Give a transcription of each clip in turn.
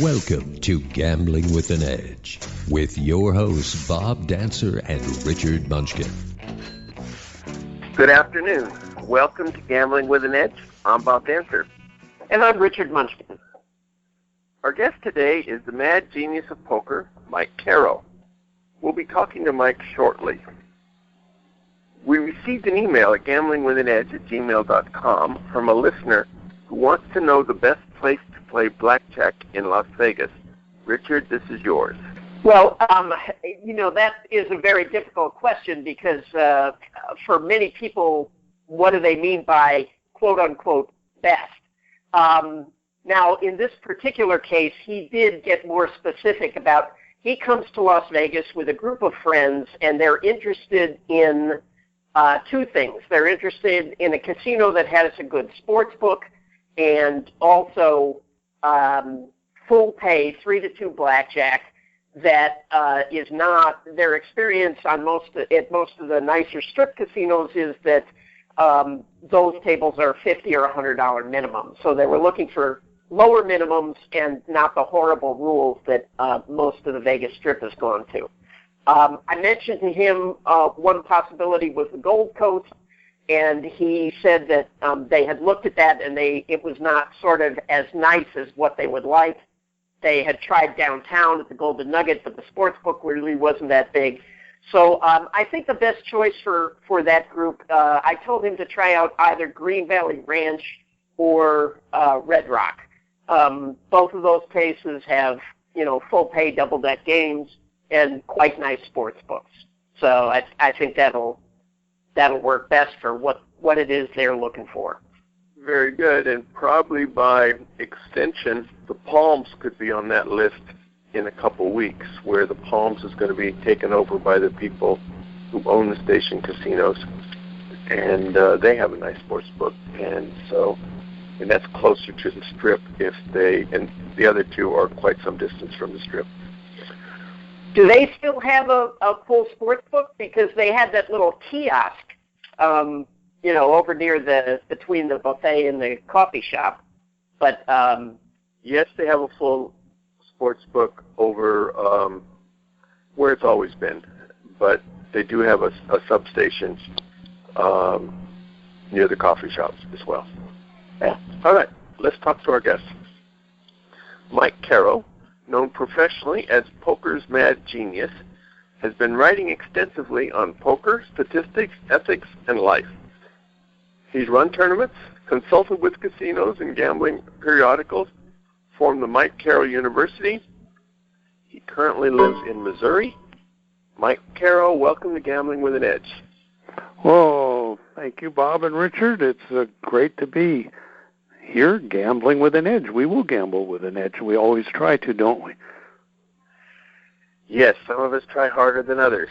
Welcome to Gambling with an Edge with your hosts Bob Dancer and Richard Munchkin. Good afternoon. Welcome to Gambling with an Edge. I'm Bob Dancer. And I'm Richard Munchkin. Our guest today is the mad genius of poker, Mike Caro. We'll be talking to Mike shortly. We received an email at gamblingwithanedge@gmail.com from a listener who wants to know the best place to play blackjack in Las Vegas. Richard, this is yours. Well, that is a very difficult question because for many people, what do they mean by quote-unquote best? Now, in this particular case, he did get more specific about he comes to Las Vegas with a group of friends, and they're interested in two things. They're interested in a casino that has a good sports book and also full pay 3-2 blackjack that is not their experience on most of the nicer strip casinos is that those tables are $50 or $100 minimum. So they were looking for lower minimums and not the horrible rules that most of the Vegas Strip has gone to. I mentioned to him one possibility was the Gold Coast, and he said that they had looked at that and it was not sort of as nice as what they would like. They had tried downtown at the Golden Nugget, but the sports book really wasn't that big. So I think the best choice for that group, I told him to try out either Green Valley Ranch or Red Rock. Both of those places have, full pay double deck games and quite nice sports books. So I think that'll work best for what it is they're looking for. Very good, and probably by extension, the Palms could be on that list in a couple weeks, where the Palms is going to be taken over by the people who own the station casinos, and they have a nice sports book, and that's closer to the Strip and the other two are quite some distance from the Strip. Do they still have a full sports book? Because they had that little kiosk, over near between the buffet and the coffee shop. But yes, they have a full sports book over where it's always been, but they do have a substation near the coffee shops as well. Yeah. All right, let's talk to our guest. Mike Caro, known professionally as poker's mad genius, has been writing extensively on poker, statistics, ethics, and life. He's run tournaments, consulted with casinos and gambling periodicals, formed the Mike Caro University. He currently lives in Missouri. Mike Caro, welcome to Gambling with an Edge. Well, thank you, Bob and Richard. It's great to be here, Gambling with an Edge. We will gamble with an edge. We always try to, don't we? Yes, some of us try harder than others.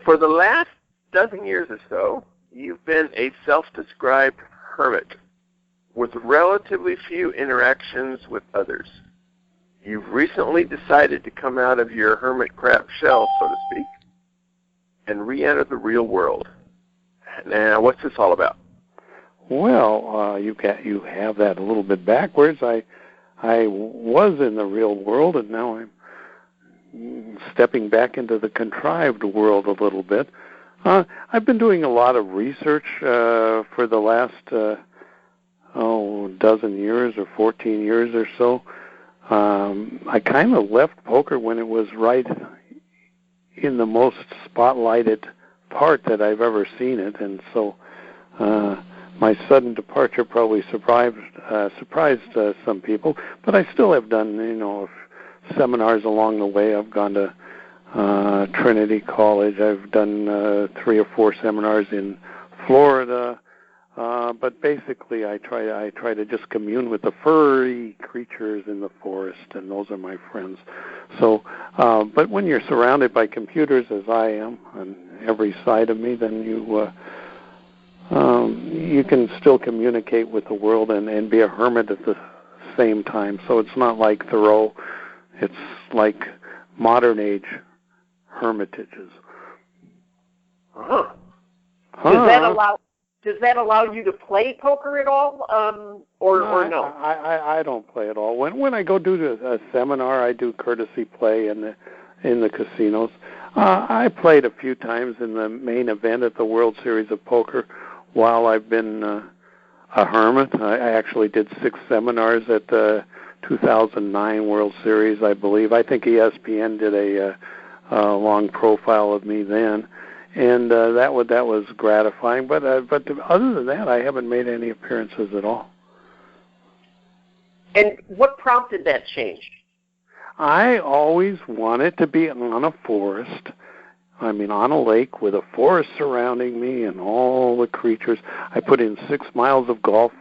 For the last dozen years or so, you've been a self-described hermit with relatively few interactions with others. You've recently decided to come out of your hermit crab shell, so to speak, and re-enter the real world. Now, what's this all about? Well, you have that a little bit backwards. I was in the real world, and now I'm stepping back into the contrived world a little bit. I've been doing a lot of research for the last dozen years or 14 years or so. I kind of left poker when it was right in the most spotlighted part that I've ever seen it, and so my sudden departure probably surprised some people, but I still have done, seminars along the way. I've gone to Trinity College. I've done 3 or 4 seminars in Florida, but basically I try to just commune with the furry creatures in the forest, and those are my friends. So, but when you're surrounded by computers, as I am, on every side of me, then you can still communicate with the world and be a hermit at the same time. So it's not like Thoreau. It's like modern age hermitages. Does does that allow you to play poker at all, or no? I don't play at all. When I go do a seminar, I do courtesy play in the casinos. I played a few times in the main event at the World Series of Poker while I've been a hermit. I actually did 6 seminars at the 2009 World Series, I believe. I think ESPN did a long profile of me then, and that was gratifying. But other than that, I haven't made any appearances at all. And what prompted that change? I always wanted to be on a forest. I mean, on a lake with a forest surrounding me and all the creatures. I put in 6 miles of golf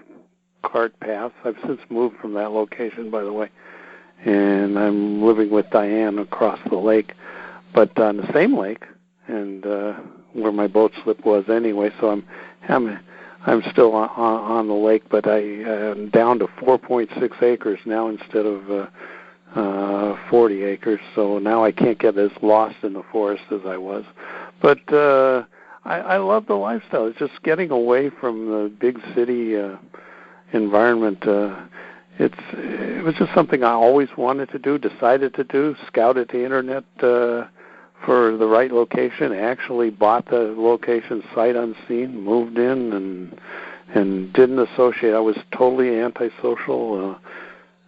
cart paths. I've since moved from that location, by the way, and I'm living with Diane across the lake, but on the same lake, and where my boat slip was anyway. So I'm still on the lake, but I'm down to 4.6 acres now instead of 40 acres. So now I can't get as lost in the forest as I was. But I love the lifestyle. It's just getting away from the big city environment. It was just something I always wanted to do, decided to do, scouted the internet for the right location, actually bought the location sight unseen, moved in, and didn't associate. I was totally antisocial,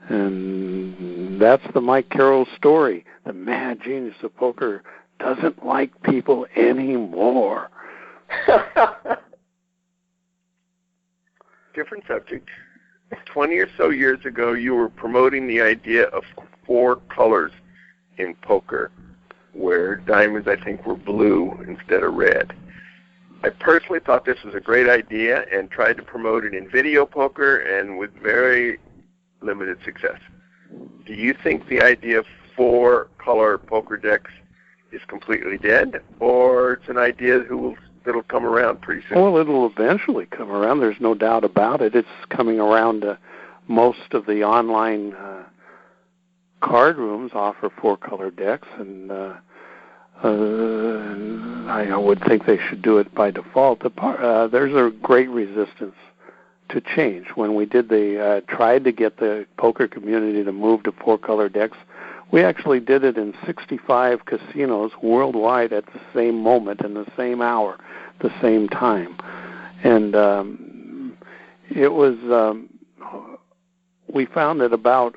and that's the Mike Caro story. The mad genius of poker doesn't like people anymore. Different subject. 20 or so years ago, you were promoting the idea of 4 colors in poker, where diamonds, I think, were blue instead of red. I personally thought this was a great idea and tried to promote it in video poker, and with very limited success. Do you think the idea of 4-color poker decks is completely dead, or it's an idea that'll come around pretty soon? Well, it'll eventually come around. There's no doubt about it. It's coming around. Most of the online card rooms offer 4-color decks, and I would think they should do it by default. There's a great resistance to change. When we did tried to get the poker community to move to 4-color decks, we actually did it in 65 casinos worldwide at the same moment, in the same hour, the same time. And it was, we found that about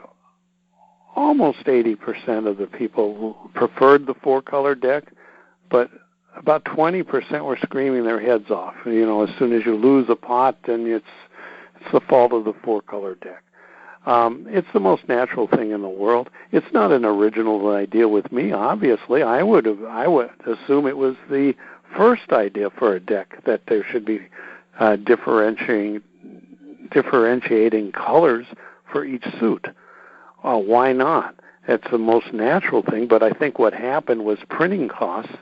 almost 80% of the people preferred the 4-color deck, but about 20% were screaming their heads off. You know, as soon as you lose a pot, then it's the fault of the 4-color deck. It's the most natural thing in the world. It's not an original idea with me, obviously. I would assume it was the first idea for a deck, that there should be differentiating colors for each suit. Why not? It's the most natural thing, but I think what happened was printing costs.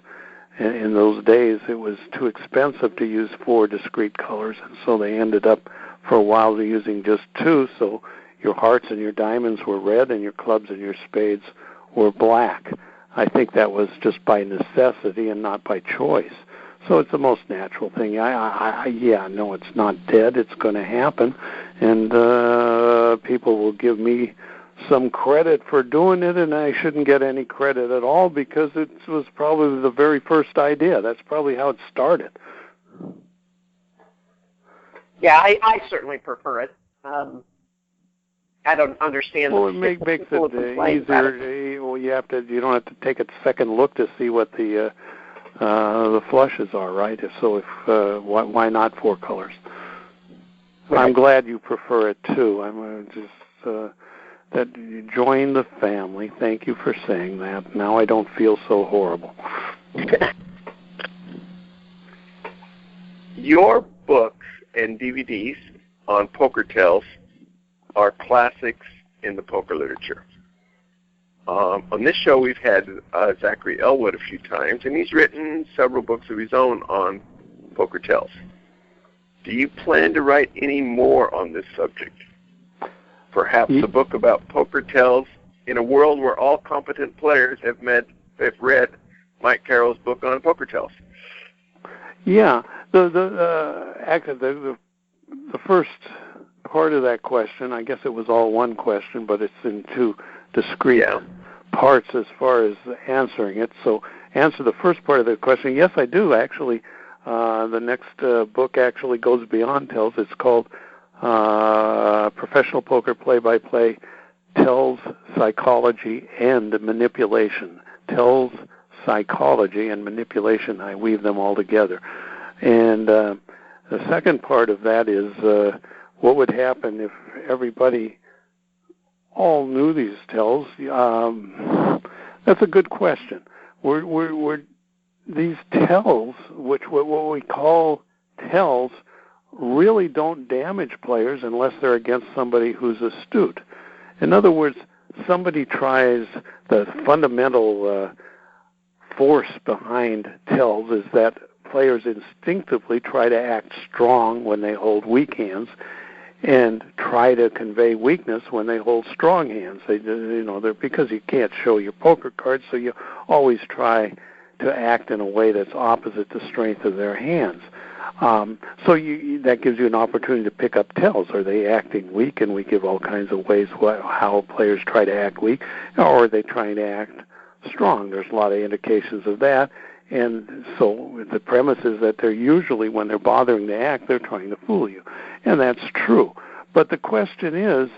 In those days, it was too expensive to use 4 discrete colors, and so they ended up for a while using just 2, so your hearts and your diamonds were red, and your clubs and your spades were black. I think that was just by necessity and not by choice. So it's the most natural thing. No, it's not dead. It's going to happen, and people will give me some credit for doing it, and I shouldn't get any credit at all because it was probably the very first idea. That's probably how it started. Yeah, I certainly prefer it. I don't understand. Well, it makes it easier. Well, you don't have to take a second look to see what the flushes are, right? So why not 4 colors? Right. I'm glad you prefer it too. I'm just that you join the family. Thank you for saying that. Now I don't feel so horrible. Your books and DVDs on poker tells are classics in the poker literature. On this show, we've had Zachary Elwood a few times, and he's written several books of his own on poker tells. Do you plan to write any more on this subject? Perhaps a book about poker tells in a world where all competent players have read Mike Caro's book on poker tells. Yeah, the first part of that question, I guess it was all one question, but it's in two discrete parts as far as answering it. So answer the first part of the question. Yes, I do, actually. The next book actually goes beyond tells. It's called Professional Poker Play-by-Play, Tells, Psychology, and Manipulation. Tells, Psychology, and Manipulation. I weave them all together. And the second part of that is what would happen if everybody all knew these tells. That's a good question. These tells, what we call tells, really don't damage players unless they're against somebody who's astute. In other words, somebody tries, the fundamental force behind tells is that players instinctively try to act strong when they hold weak hands and try to convey weakness when they hold strong hands. They're because you can't show your poker cards, so you always try to act in a way that's opposite the strength of their hands. So that gives you an opportunity to pick up tells. Are they acting weak? And we give all kinds of ways how players try to act weak, or are they trying to act strong? There's a lot of indications of that. And so the premise is that they're usually, when they're bothering to act, they're trying to fool you. And that's true. But the question is,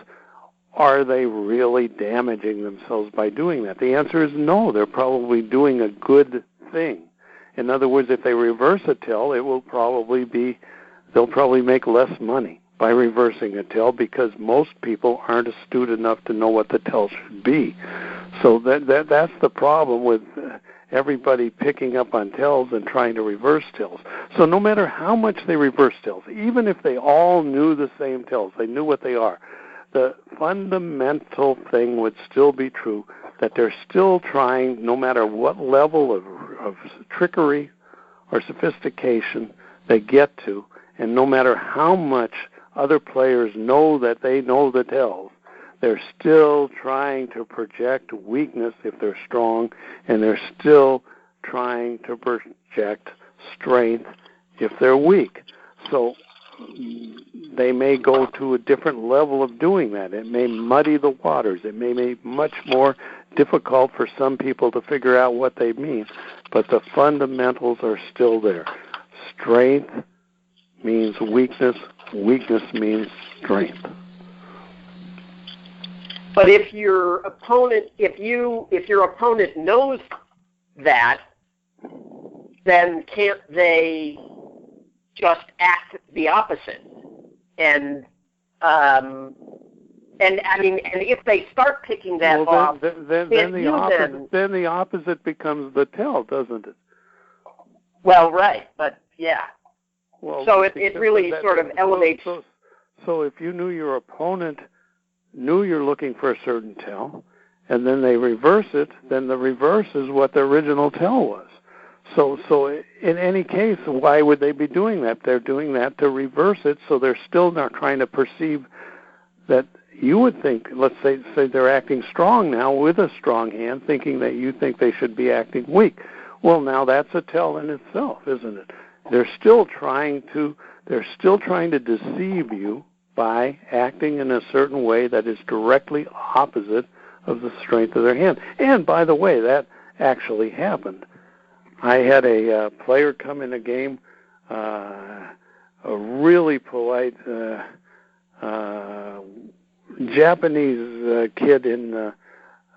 are they really damaging themselves by doing that? The answer is no. They're probably doing a good thing. In other words, if they reverse a tell, they'll probably make less money by reversing a tell, because most people aren't astute enough to know what the tell should be. So that's the problem with everybody picking up on tells and trying to reverse tells. So no matter how much they reverse tells, even if they all knew the same tells, they knew what they are, the fundamental thing would still be true, that they're still trying, no matter what level of trickery or sophistication they get to, and no matter how much other players know that they know the tells, they're still trying to project weakness if they're strong, and they're still trying to project strength if they're weak. So they may go to a different level of doing that. It may muddy the waters. It may make much more difficult for some people to figure out what they mean, but the fundamentals are still there. Strength means weakness. Weakness means strength. But if your opponent knows that, then can't they just act the opposite? And if they start picking that off, then the opposite becomes the tell, doesn't it? Well, right, but yeah. Well, so it really sort of elevates. So if you knew your opponent knew you're looking for a certain tell, and then they reverse it, then the reverse is what the original tell was. So in any case, why would they be doing that? They're doing that to reverse it, so they're still not trying to perceive that you would think, let's say they're acting strong now with a strong hand, thinking that you think they should be acting weak. Well, now that's a tell in itself, isn't it? They're still trying to deceive you by acting in a certain way that is directly opposite of the strength of their hand. And by the way, that actually happened. I had a player come in a game, a really polite Japanese kid in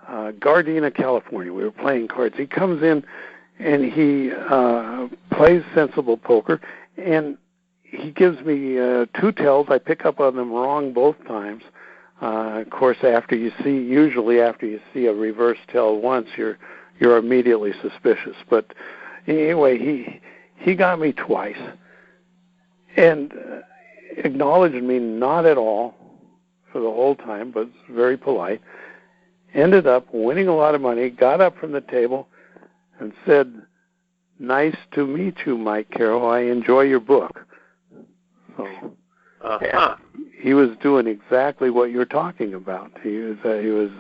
Gardena, California. We were playing cards. He comes in and he plays sensible poker, and he gives me two tells. I pick up on them wrong both times. Of course, after you see a reverse tell once, you're immediately suspicious. But anyway, he got me twice and acknowledged me not at all for the whole time, but very polite. Ended up winning a lot of money, got up from the table and said, "Nice to meet you, Mike Caro. I enjoy your book." So he was doing exactly what you're talking about. He was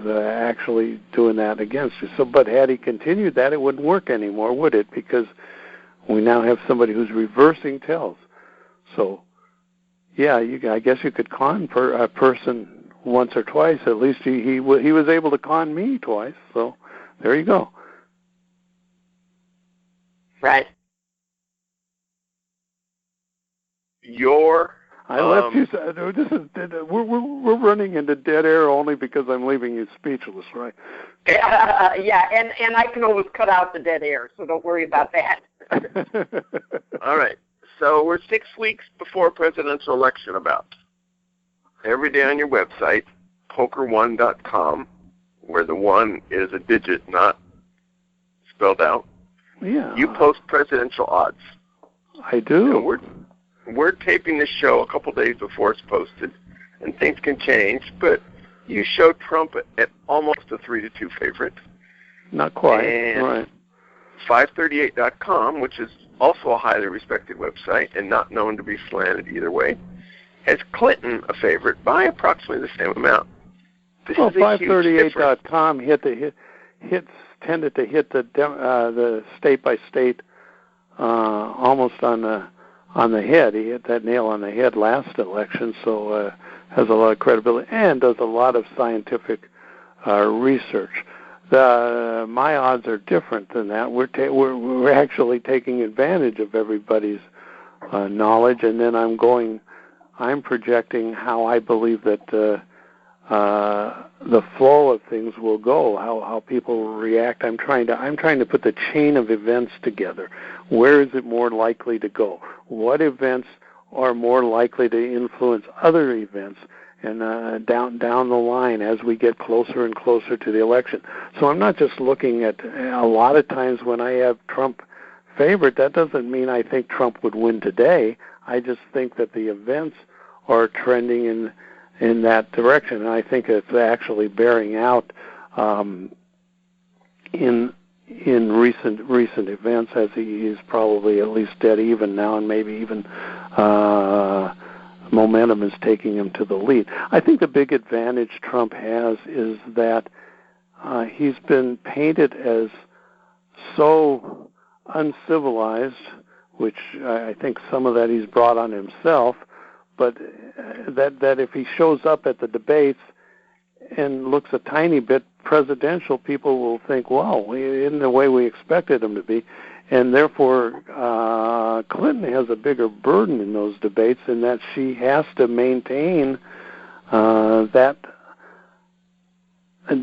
actually doing that against you. So, but had he continued that, it wouldn't work anymore, would it? Because We now have somebody who's reversing tells. So, yeah, I guess you could con a person once or twice. At least he was able to con me twice. So there you go. Right. I left you. We're running into dead air only because I'm leaving you speechless, right? Yeah, and I can always cut out the dead air, so don't worry about that. All right. So we're 6 weeks before presidential election about. Every day on your website, poker1.com, where the 1 is a digit, not spelled out. Yeah. You post presidential odds. I do. And we're taping this show a couple days before it's posted, and things can change, but you show Trump at almost a 3-2 favorite. Not quite. And right. 538.com, which is also a highly respected website and not known to be slanted either way, has Clinton a favorite by approximately the same amount. Well, 538.com tended to hit the state by state almost on the head. He hit that nail on the head last election, so has a lot of credibility and does a lot of scientific research. My odds are different than that. We're actually taking advantage of everybody's knowledge, and then I'm projecting how I believe that the flow of things will go, how people will react. I'm trying to put the chain of events together. Where is it more likely to go? What events are more likely to influence other events? And down the line as we get closer and closer to the election. So I'm not just looking at a lot of times when I have Trump favorite, that doesn't mean I think Trump would win today. I just think that the events are trending in that direction, and I think it's actually bearing out in recent events, as he is probably at least dead even now, and maybe even momentum is taking him to the lead. I think the big advantage Trump has is that he's been painted as so uncivilized, which I think some of that he's brought on himself, but that if he shows up at the debates and looks a tiny bit presidential, people will think, wow, he isn't the way we expected him to be. And therefore, Clinton has a bigger burden in those debates in that she has to maintain that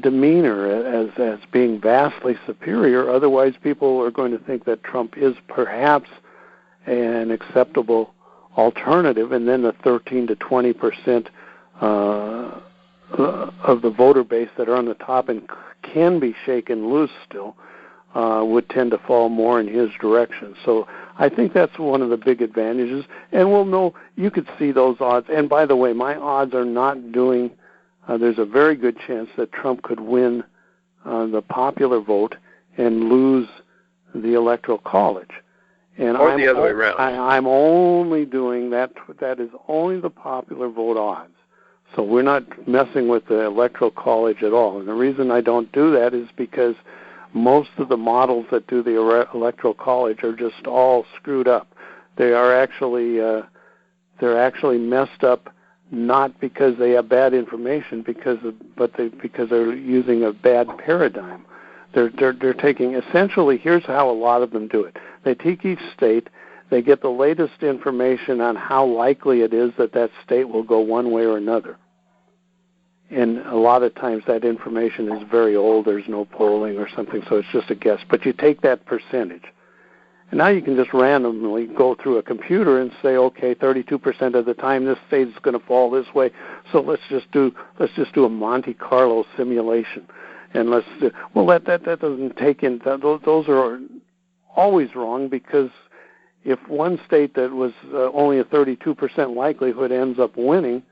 demeanor as being vastly superior. Otherwise, people are going to think that Trump is perhaps an acceptable alternative, and then the 13 to 20% of the voter base that are on the top and can be shaken loose still would tend to fall more in his direction. So I think that's one of the big advantages. And we'll know, you could see those odds. And by the way, my odds are not doing, there's a very good chance that Trump could win the popular vote and lose the Electoral College. And or the other way around. I'm only doing that. That is only the popular vote odds. So we're not messing with the Electoral College at all. And the reason I don't do that is because most of the models that do the Electoral College are just all screwed up. They are actually messed up, not because they have bad information, because they're using a bad paradigm. They're taking, essentially, here's how a lot of them do it. They take each state, they get the latest information on how likely it is that that state will go one way or another. And a lot of times that information is very old, there's no polling or something, so it's just a guess. But you take that percentage. And now you can just randomly go through a computer and say, okay, 32% of the time this state is going to fall this way, so let's just do a Monte Carlo simulation. And that doesn't take in, those are always wrong, because if one state that was only a 32% likelihood ends up winning,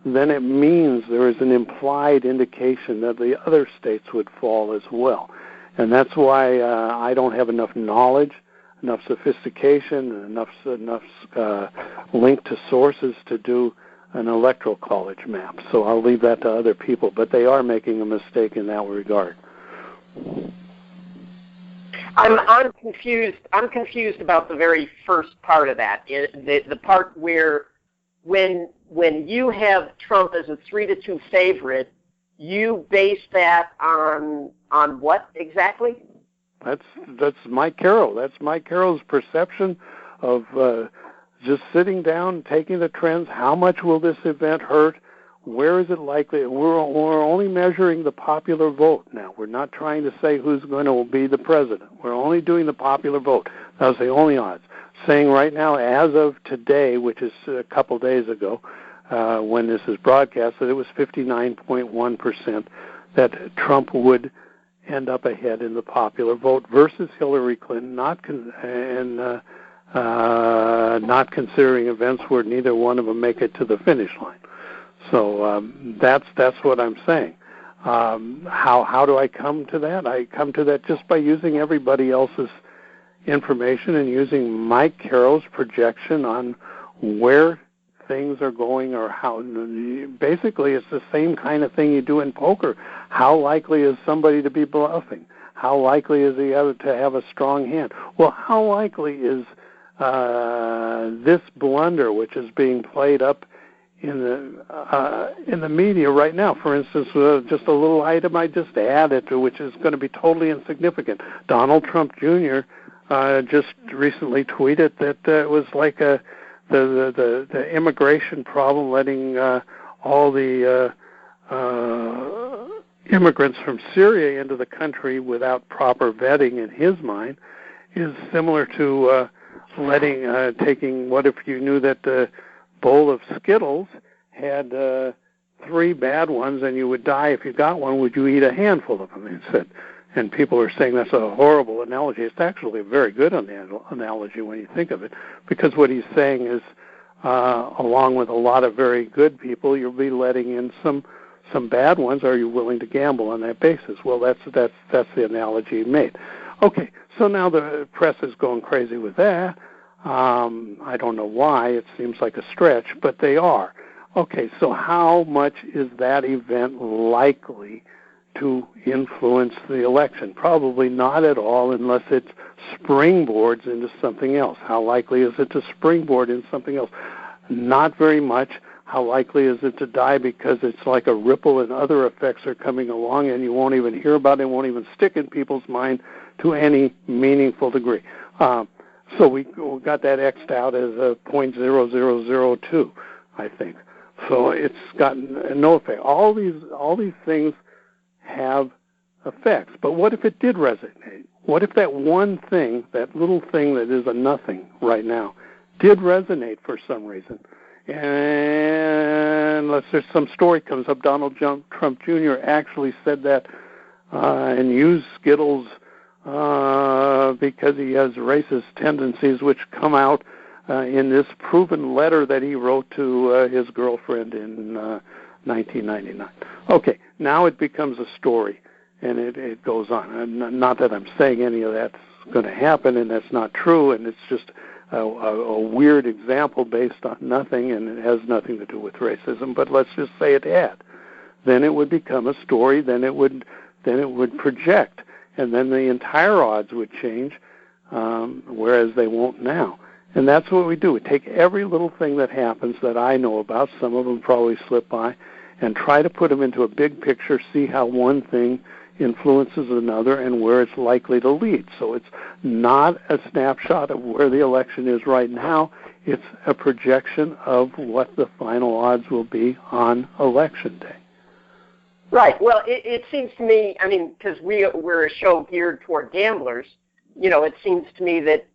then it means there is an implied indication that the other states would fall as well. And that's why I don't have enough knowledge, enough sophistication, enough link to sources to do an Electoral College map. So I'll leave that to other people, but they are making a mistake in that regard. I'm confused. I'm confused about the very first part of that. The part where when you have Trump as a 3-2 favorite, you base that on what exactly? That's Mike Caro. That's Mike Caro's perception of just sitting down, taking the trends. How much will this event hurt? Where is it likely? We're only measuring the popular vote now. We're not trying to say who's going to be the president. We're only doing the popular vote. That was the only odds. Saying right now, as of today, which is a couple days ago, when this is broadcast, that it was 59.1% that Trump would end up ahead in the popular vote versus Hillary Clinton, not considering events where neither one of them make it to the finish line. So that's what I'm saying. How do I come to that? I come to that just by using everybody else's information and using Mike Caro's projection on where things are going, or how. Basically, it's the same kind of thing you do in poker. How likely is somebody to be bluffing? How likely is he to have a strong hand? Well, how likely is this blunder, which is being played up in the media right now? For instance, just a little item I just added, which is going to be totally insignificant. Donald Trump Jr. Just recently tweeted that it was like the immigration problem, letting all the immigrants from Syria into the country without proper vetting, in his mind, is similar to taking. What if you knew that the bowl of Skittles had 3 bad ones and you would die if you got one? Would you eat a handful of them? He said. And people are saying that's a horrible analogy. It's actually a very good analogy when you think of it, because what he's saying is, along with a lot of very good people, you'll be letting in some bad ones. Are you willing to gamble on that basis? Well, that's the analogy he made. Okay, so now the press is going crazy with that. I don't know why. It seems like a stretch, but they are. Okay, so how much is that event likely to influence the election? Probably not at all, unless it springboards into something else. How likely is it to springboard in something else? Not very much. How likely is it to die because it's like a ripple and other effects are coming along and you won't even hear about it, won't even stick in people's mind to any meaningful degree? So we got that X'd out as a 0.0002, I think. So it's gotten no effect. All these things have effects. But what if it did resonate? What if that one thing, that little thing that is a nothing right now, did resonate for some reason? And let's say some story comes up, Donald Trump Jr. actually said that and used Skittles because he has racist tendencies, which come out in this proven letter that he wrote to his girlfriend in 1999. Okay, now it becomes a story, and it goes on. And not that I'm saying any of that's going to happen, and that's not true, and it's just a weird example based on nothing, and it has nothing to do with racism, but let's just say it had. Then it would become a story, then it would project, and then the entire odds would change, whereas they won't now. And that's what we do. We take every little thing that happens that I know about, some of them probably slip by, and try to put them into a big picture, see how one thing influences another and where it's likely to lead. So it's not a snapshot of where the election is right now. It's a projection of what the final odds will be on Election Day. Right. Well, it seems to me, I mean, because we're a show geared toward gamblers, it seems to me that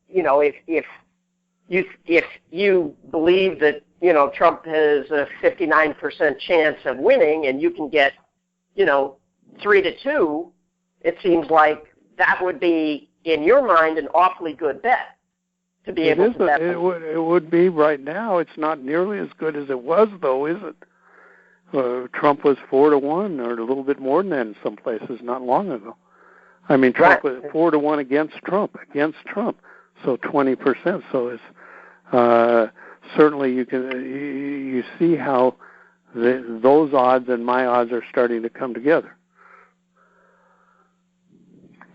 if you believe that, Trump has a 59% chance of winning and you can get, 3-2, it seems like that would be, in your mind, an awfully good bet to be able to bet. It would be right now. It's not nearly as good as it was, though, is it? Trump was 4-1, or a little bit more than that in some places not long ago. I mean, Trump was 4-1 against Trump. So 20%. So it's certainly you see how those odds and my odds are starting to come together.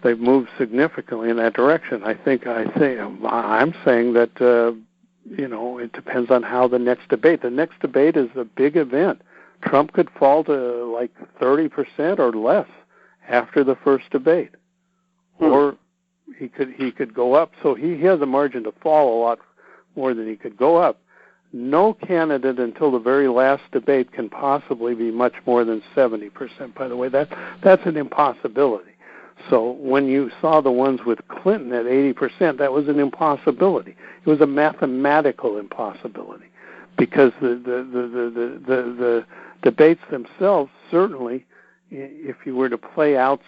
they've moved significantly in that direction. I'm saying that it depends on how the next debate. The next debate is a big event. Trump could fall to like 30% or less after the first debate, or he could go up. So he has a margin to fall a lot more than he could go up. No candidate until the very last debate can possibly be much more than 70%. By the way, that's an impossibility. So when you saw the ones with Clinton at 80%, that was an impossibility. It was a mathematical impossibility, because the debates themselves, certainly, if you were to play out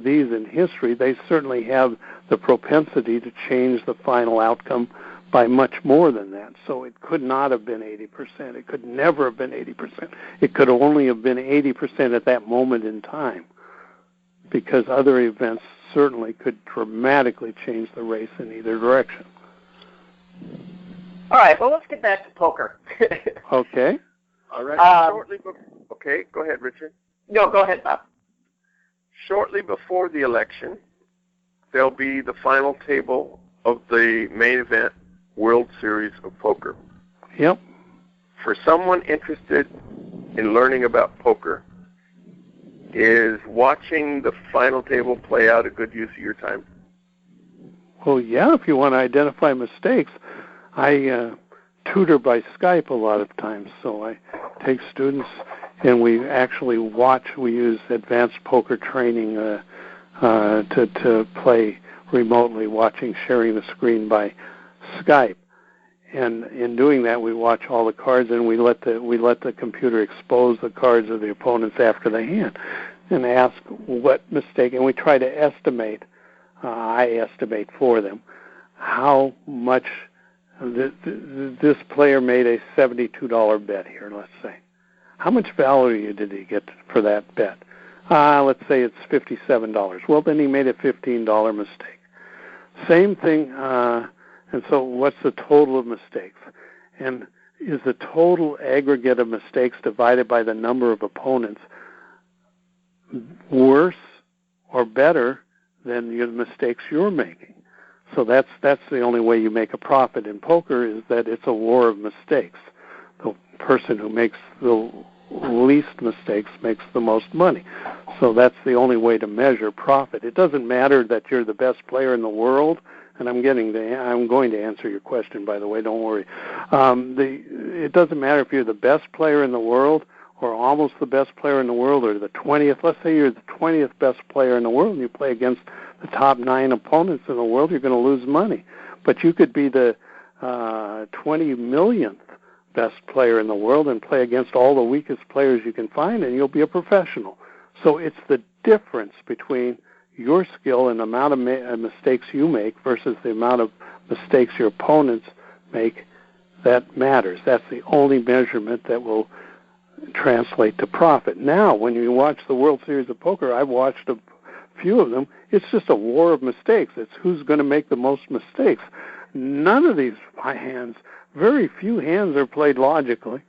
these in history, they certainly have the propensity to change the final outcome by much more than that. So it could not have been 80%. It could never have been 80%. It could only have been 80% at that moment in time, because other events certainly could dramatically change the race in either direction. All right, well, let's get back to poker. Okay. All right. Okay, go ahead, Richard. No, go ahead, Bob. Shortly before the election, there'll be the final table of the main event World Series of Poker. Yep. For someone interested in learning about poker, is watching the final table play out a good use of your time? Well, yeah, if you want to identify mistakes. I tutor by Skype a lot of times, so I take students and we actually watch. We use advanced poker training to play remotely, sharing the screen by Skype. And in doing that, we watch all the cards, and we let the computer expose the cards of the opponents after the hand, and ask what mistake. And we try to estimate. I estimate for them how much this player made a $72 bet here. Let's say, how much value did he get for that bet? Let's say it's $57. Well, then he made a $15 mistake. Same thing. And so what's the total of mistakes? And is the total aggregate of mistakes divided by the number of opponents worse or better than the mistakes you're making? So that's the only way you make a profit in poker, is that it's a war of mistakes. The person who makes the least mistakes makes the most money. So that's the only way to measure profit. It doesn't matter that you're the best player in the world. And I'm going to answer your question, by the way, don't worry. It doesn't matter if you're the best player in the world or almost the best player in the world or the 20th. Let's say you're the 20th best player in the world and you play against the top 9 opponents in the world, you're going to lose money. But you could be the 20 millionth best player in the world and play against all the weakest players you can find, and you'll be a professional. So it's the difference between your skill and the amount of mistakes you make versus the amount of mistakes your opponents make that matters. That's the only measurement that will translate to profit. Now, when you watch the World Series of Poker, I've watched a few of them, it's just a war of mistakes. It's who's going to make the most mistakes. None of these hands, very few hands are played logically.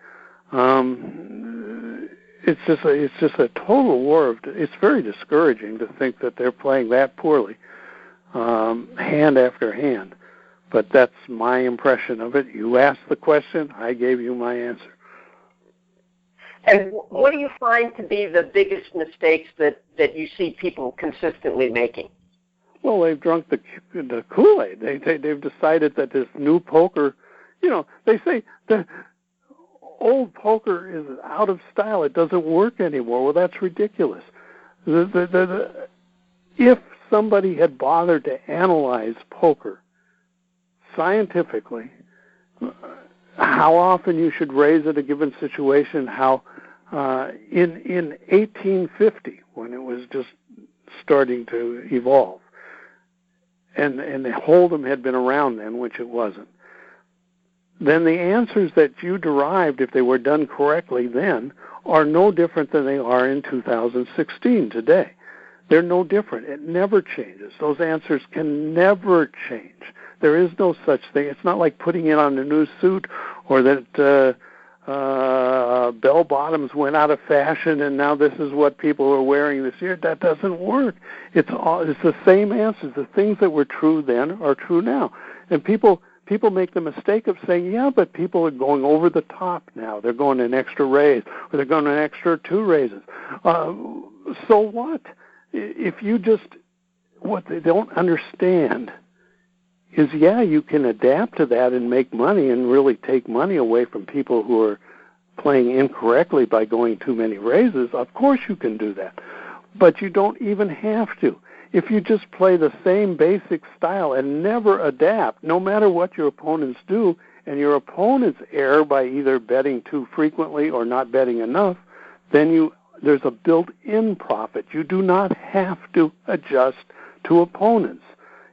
It's just a total war of. It's very discouraging to think that they're playing that poorly, hand after hand. But that's my impression of it. You asked the question, I gave you my answer. And what do you find to be the biggest mistakes that you see people consistently making? Well, they've drunk the Kool-Aid. They've decided that this new poker, they say the old poker is out of style. It doesn't work anymore. Well, that's ridiculous. If somebody had bothered to analyze poker scientifically, how often you should raise at a given situation, how in 1850, when it was just starting to evolve, and Hold'em had been around then, which it wasn't, then the answers that you derived, if they were done correctly then, are no different than they are in 2016 today. They're no different. It never changes. Those answers can never change. There is no such thing. It's not like putting it on a new suit or that bell bottoms went out of fashion and now this is what people are wearing this year. That doesn't work. It's the same answers. The things that were true then are true now. And people make the mistake of saying, yeah, but people are going over the top now. They're going an extra raise, or they're going an extra 2 raises. So what? If you just, what they don't understand is, yeah, you can adapt to that and make money and really take money away from people who are playing incorrectly by going too many raises. Of course you can do that. But you don't even have to. If you just play the same basic style and never adapt, no matter what your opponents do, and your opponents err by either betting too frequently or not betting enough, then there's a built-in profit. You do not have to adjust to opponents.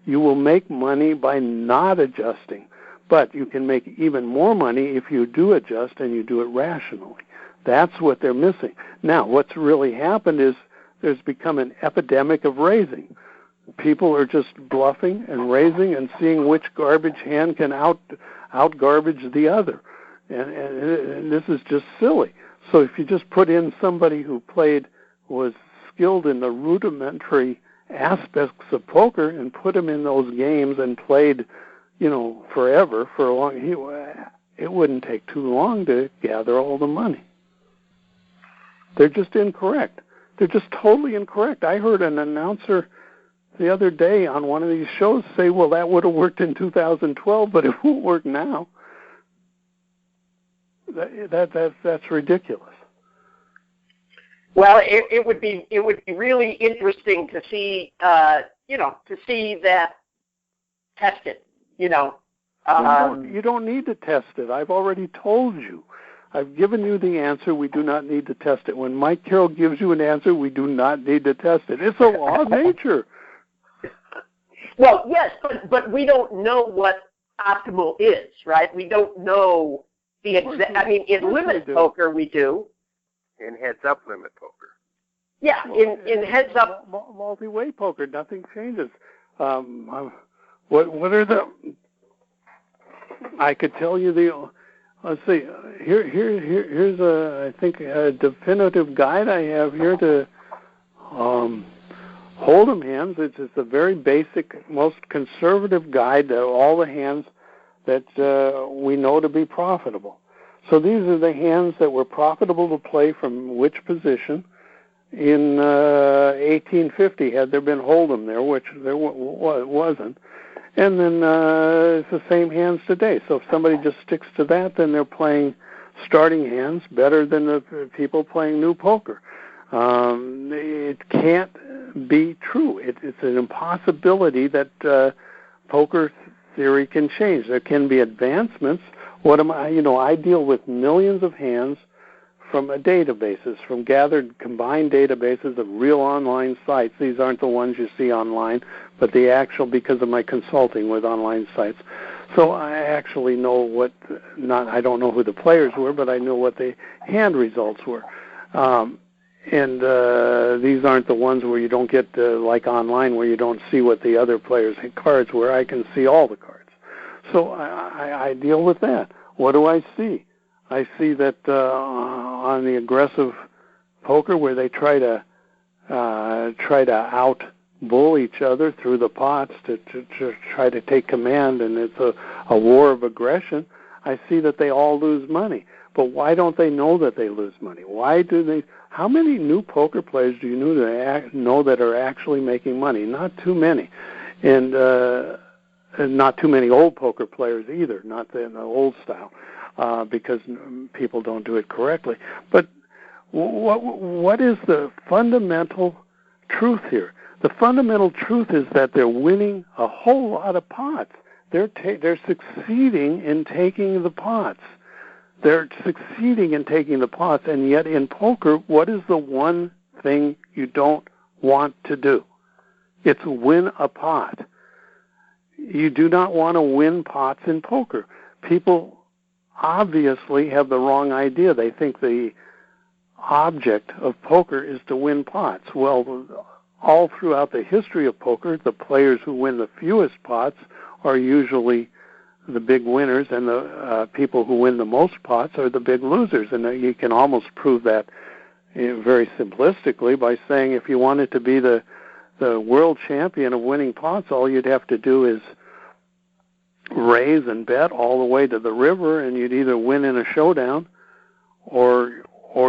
You will make money by not adjusting, but you can make even more money if you do adjust and you do it rationally. That's what they're missing. Now, what's really happened is there's become an epidemic of raising. People are just bluffing and raising and seeing which garbage hand can out-garbage the other. And this is just silly. So if you just put in somebody who was skilled in the rudimentary aspects of poker and put him in those games and played, forever, for a long, it wouldn't take too long to gather all the money. They're just incorrect. They're just totally incorrect. I heard an announcer the other day on one of these shows say, well, that would have worked in 2012, but it won't work now. That's ridiculous. Well, it would be really interesting to see to see that tested. You don't need to test it. I've already told you. I've given you the answer. We do not need to test it. When Mike Carroll gives you an answer, we do not need to test it. It's a law of nature. Well, yes, but we don't know what optimal is, right? We don't know the exact. I mean, in limit poker, we do. In heads-up limit poker. Yeah, in heads-up. Multi-way poker, nothing changes. What are the... I could tell you the... Let's see. Here's I think a definitive guide I have here to Hold'em hands. It's a very basic, most conservative guide to all the hands that we know to be profitable. So these are the hands that were profitable to play from which position in 1850, had there been Hold'em there, which there wasn't. And then it's the same hands today. So if somebody just sticks to that, then they're playing starting hands better than the people playing new poker. It can't be true. It's an impossibility that poker theory can change. There can be advancements. I deal with millions of hands from databases, from gathered combined databases of real online sites. These aren't the ones you see online, but the actual, because of my consulting with online sites. So I actually know I don't know who the players were, but I know what the hand results were. And these aren't the ones where you don't get, like online, where you don't see what the other players' cards were. I can see all the cards. So I deal with that. What do I see? I see that on the aggressive poker, where they try to out-bull each other through the pots to try to take command, and it's a war of aggression, I see that they all lose money. But why don't they know that they lose money? Why do they? How many new poker players do you know that are actually making money? Not too many. And not too many old poker players either, not the old style, because people don't do it correctly. But what is the fundamental truth here? The fundamental truth is that they're winning a whole lot of pots. They're succeeding in taking the pots. They're succeeding in taking the pots, and yet in poker, what is the one thing you don't want to do? It's win a pot. You do not want to win pots in poker. People obviously have the wrong idea. They think the object of poker is to win pots. Well, all throughout the history of poker, the players who win the fewest pots are usually the big winners, and the people who win the most pots are the big losers. And you can almost prove that very simplistically by saying if you wanted to be the world champion of winning pots, all you'd have to do is raise and bet all the way to the river, and you'd either win in a showdown or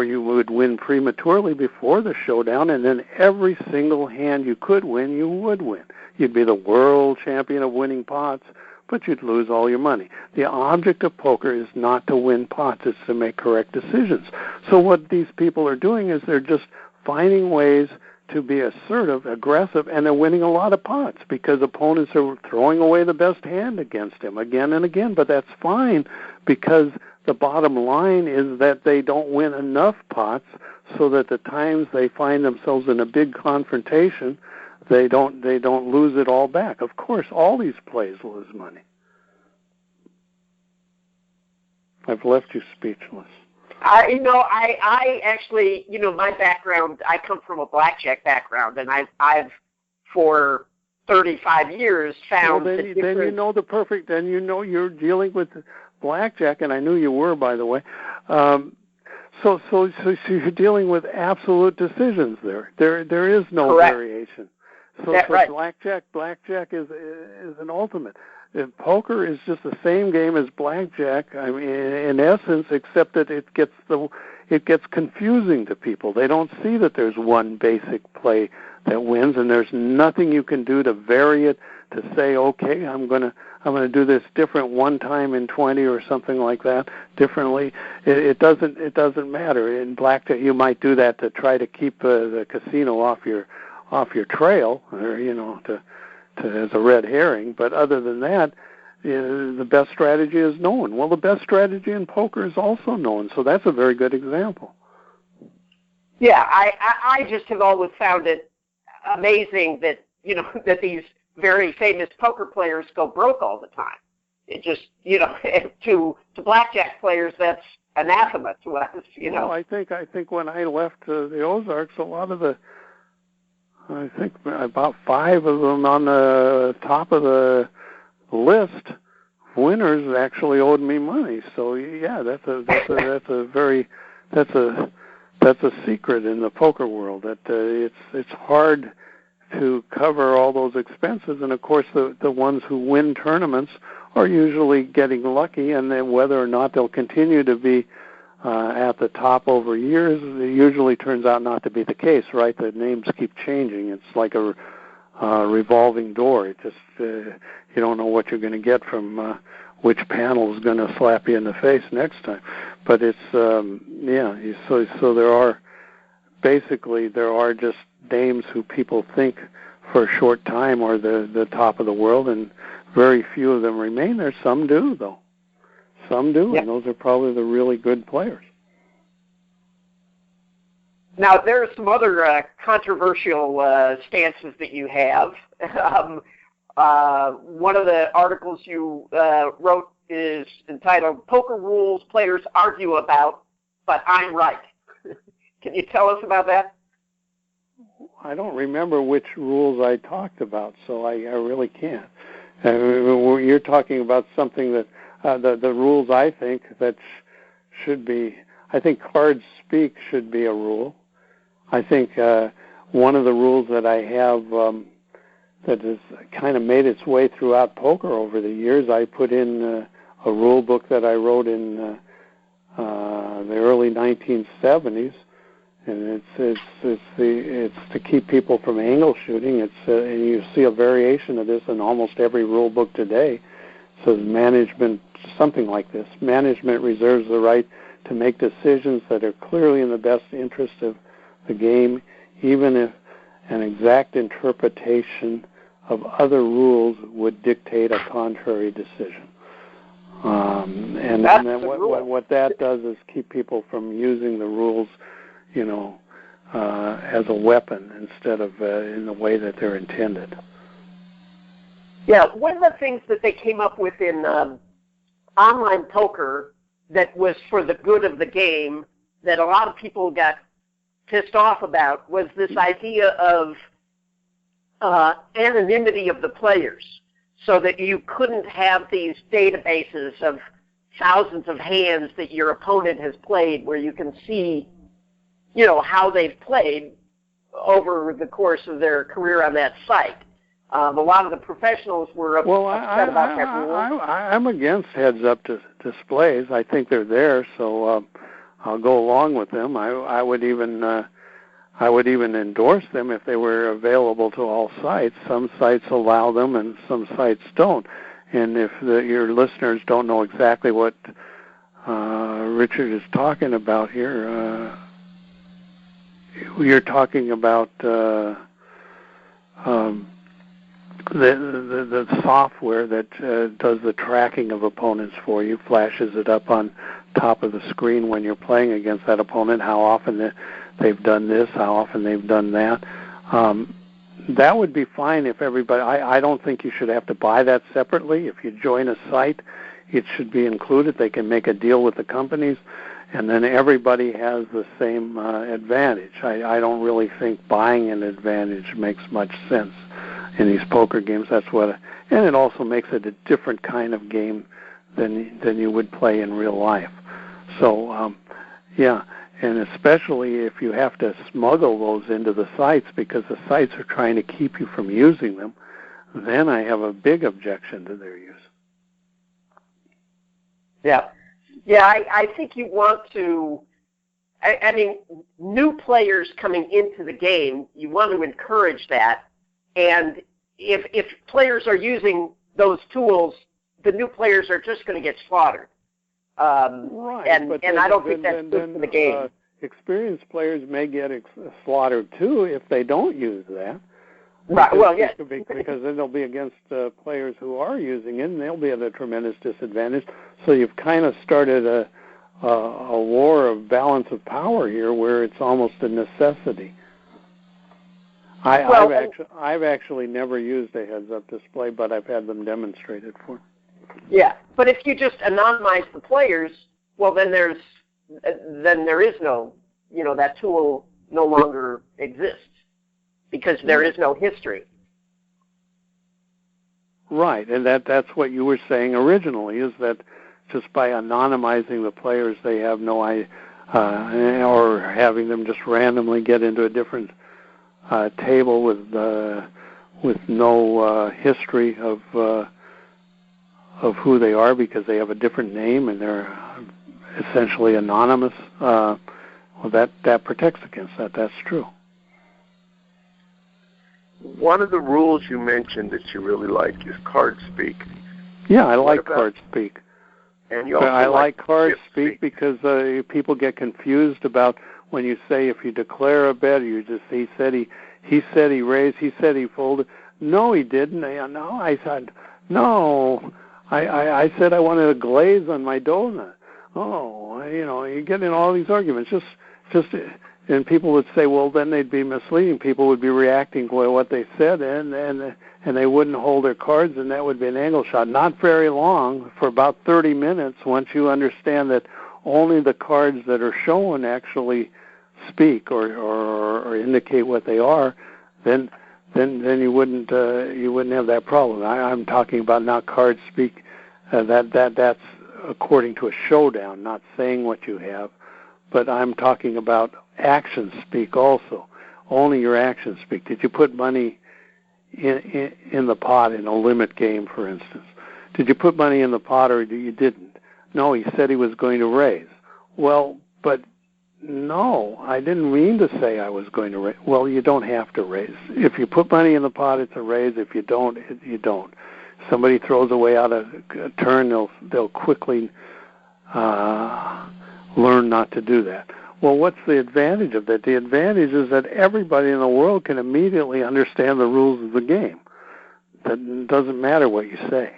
you would win prematurely before the showdown, and then every single hand you could win, you would win. You'd be the world champion of winning pots, but you'd lose all your money. The object of poker is not to win pots, it's to make correct decisions. So what these people are doing is they're just finding ways to be assertive, aggressive, and they're winning a lot of pots because opponents are throwing away the best hand against him again and again. But that's fine because the bottom line is that they don't win enough pots so that the times they find themselves in a big confrontation, they don't lose it all back. Of course, all these plays lose money. I've left you speechless. I actually, my background, I come from a blackjack background, and I've for 35 years found then you know the perfect, then you know you're dealing with blackjack, and I knew you were, by the way. So you're dealing with absolute decisions there. There is no Correct. Variation. Right. Blackjack is an ultimate. Poker is just the same game as blackjack. I mean, in essence, except that it gets confusing to people. They don't see that there's one basic play that wins, and there's nothing you can do to vary it, to say, okay, I'm gonna do this different one time in 20 or something like that differently. It doesn't matter. In blackjack, you might do that to try to keep the casino off your trail, or as a red herring. But other than that, the best strategy is known. Well, the best strategy in poker is also known, so that's a very good example. Yeah, I just have always found it amazing that that these very famous poker players go broke all the time. It just to blackjack players, that's anathema to us. Well, I think when I left the Ozarks, a lot of I think about 5 of them on the top of the list, winners actually owed me money. So yeah, that's a secret in the poker world, that it's hard to cover all those expenses. And of course, the ones who win tournaments are usually getting lucky, and then whether or not they'll continue to be at the top over years, it usually turns out not to be the case, right? The names keep changing. It's like a revolving door. It just you don't know what you're going to get from which panel is going to slap you in the face next time. But it's so there are just names who people think for a short time are the top of the world, and very few of them remain there. Some do, though. Some do, yep. And those are probably the really good players. Now, there are some other controversial stances that you have. One of the articles you wrote is entitled, "Poker Rules Players Argue About, But I'm Right." Can you tell us about that? I don't remember which rules I talked about, so I really can't. You're talking about something that the rules I think that should be, I think cards speak should be a rule. I think one of the rules that I have that has kind of made its way throughout poker over the years, I put in a rule book that I wrote in the early 1970s, and it's to keep people from angle shooting. And you see a variation of this in almost every rule book today. It says management, something like this: management reserves the right to make decisions that are clearly in the best interest of the game, even if an exact interpretation of other rules would dictate a contrary decision. And then what that does is keep people from using the rules, as a weapon instead of in the way that they're intended. Yeah, one of the things that they came up with in online poker that was for the good of the game, that a lot of people got pissed off about, was this idea of anonymity of the players. so that you couldn't have these databases of thousands of hands that your opponent has played where you can see, how they've played over the course of their career on that site. A lot of the professionals were upset about that rule. I'm against heads-up displays. I think they're there, so I'll go along with them. I would even endorse them if they were available to all sites. Some sites allow them, and some sites don't. And if your listeners don't know exactly what Richard is talking about here, you're talking about the software that does the tracking of opponents for you, flashes it up on top of the screen when you're playing against that opponent, how often they've done this, how often they've done that. That would be fine if everybody, I don't think you should have to buy that separately. If you join a site, it should be included. They can make a deal with the companies, and then everybody has the same advantage. I don't really think buying an advantage makes much sense in these poker games. And it also makes it a different kind of game than you would play in real life. So, yeah. And especially if you have to smuggle those into the sites because the sites are trying to keep you from using them, then I have a big objection to their use. Yeah. Yeah, I think you want to, I mean, new players coming into the game, you want to encourage that. And if players are using those tools, the new players are just going to get slaughtered. Right, and I don't think that's good for the game. Experienced players may get slaughtered too if they don't use that. Right. Well, yes. Because then they'll be against players who are using it, and they'll be at a tremendous disadvantage. So you've kind of started a war of balance of power here, where it's almost a necessity. I've actually never used a heads-up display, but I've had them demonstrated for me. Yeah, but if you just anonymize the players, well, then there is no, that tool no longer exists because there is no history. Right, and that's what you were saying originally, is that just by anonymizing the players, they have no or having them just randomly get into a different table with no history of who they are because they have a different name and they're essentially anonymous. Well, that protects against that. That's true. One of the rules you mentioned that you really like is card speak. Yeah, I like card speak. And you also I like card speak because people get confused about when you say if you declare a bet, you just he said he raised, he said he folded. No, he didn't. No, I said no. I said I wanted a glaze on my donut. Oh, you get in all these arguments. Just, and people would say, well, then they'd be misleading. People would be reacting to what they said, and they wouldn't hold their cards, and that would be an angle shot. Not very long, for about 30 minutes, once you understand that only the cards that are shown actually speak or indicate what they are, then you wouldn't have that problem. I'm talking about not card speak. That's according to a showdown, not saying what you have, but I'm talking about action speak also. Only your actions speak. Did you put money in the pot in a limit game, for instance? Did you put money in the pot or you didn't? No, he said he was going to raise. Well, but no, I didn't mean to say I was going to raise. Well, you don't have to raise. If you put money in the pot, it's a raise. If you don't, you don't. Somebody throws away out a turn, they'll quickly learn not to do that. Well, what's the advantage of that? The advantage is that everybody in the world can immediately understand the rules of the game. That doesn't matter what you say.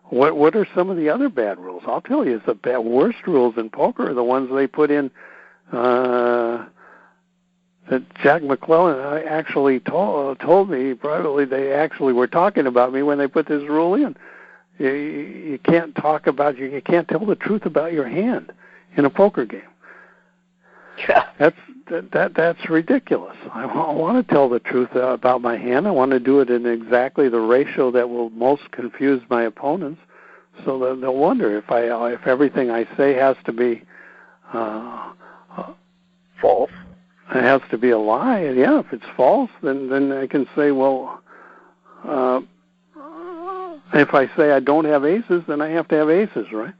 What are some of the other bad rules? I'll tell you, the worst rules in poker are the ones they put in that Jack McClellan actually told me privately. They actually were talking about me when they put this rule in. You can't talk about you can't tell the truth about your hand in a poker game. That's ridiculous. I want to tell the truth about my hand. I want to do it in exactly the ratio that will most confuse my opponents, so that they'll wonder if everything I say has to be false. It has to be a lie. And yeah, if it's false, then I can say, well, if I say I don't have aces, then I have to have aces, right?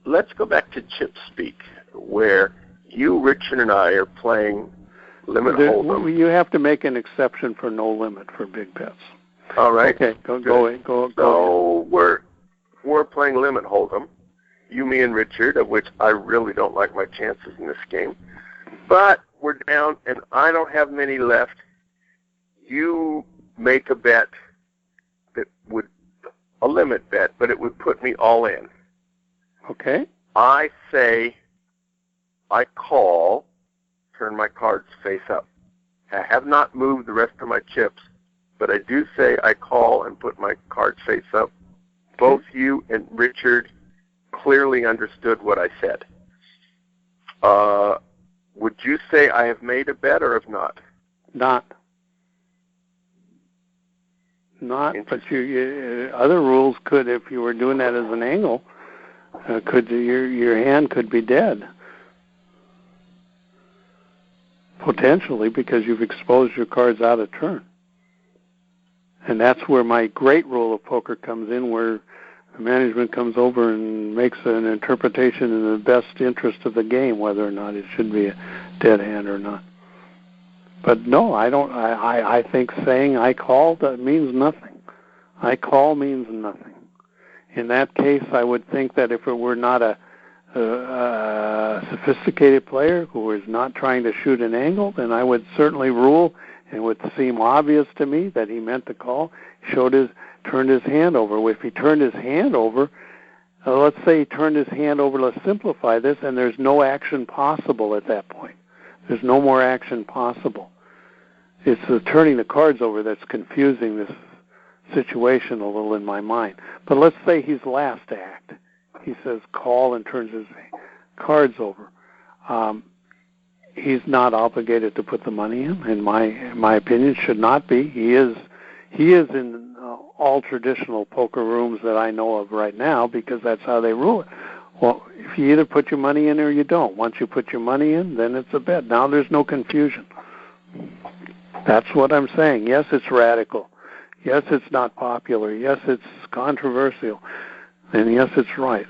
Let's go back to chip speak, where you, Richard, and I are playing limit hold'em. You have to make an exception for no limit for big bets. All right. Okay, go. So we're playing limit hold'em. You, me, and Richard, of which I really don't like my chances in this game. But we're down, and I don't have many left. You make a bet that would, a limit bet, but it would put me all in. Okay. I say, I call, turn my cards face up. I have not moved the rest of my chips, but I do say I call and put my cards face up. Both you and Richard clearly understood what I said. Would you say I have made a bet or have not? Not, but you other rules could, if you were doing that as an angle, your hand could be dead. Potentially, because you've exposed your cards out of turn. And that's where my great rule of poker comes in, where the management comes over and makes an interpretation in the best interest of the game, whether or not it should be a dead hand or not. But no, I don't. I think saying I call, that means nothing. I call means nothing. In that case, I would think that if it were not a sophisticated player who is not trying to shoot an angle, then I would certainly rule, and it would seem obvious to me that he meant to call, turned his hand over. If he turned his hand over, let's say he turned his hand over, let's simplify this, and there's no action possible at that point. There's no more action possible. It's the turning the cards over that's confusing this situation a little in my mind. But let's say he's last to act. He says call and turns his cards over. He's not obligated to put the money in my opinion, should not be. He is in all traditional poker rooms that I know of right now, because that's how they rule it. Well, if you either put your money in or you don't. Once you put your money in, then it's a bet. Now there's no confusion. That's what I'm saying. Yes, it's radical. Yes, it's not popular. Yes, it's controversial. And yes, it's right.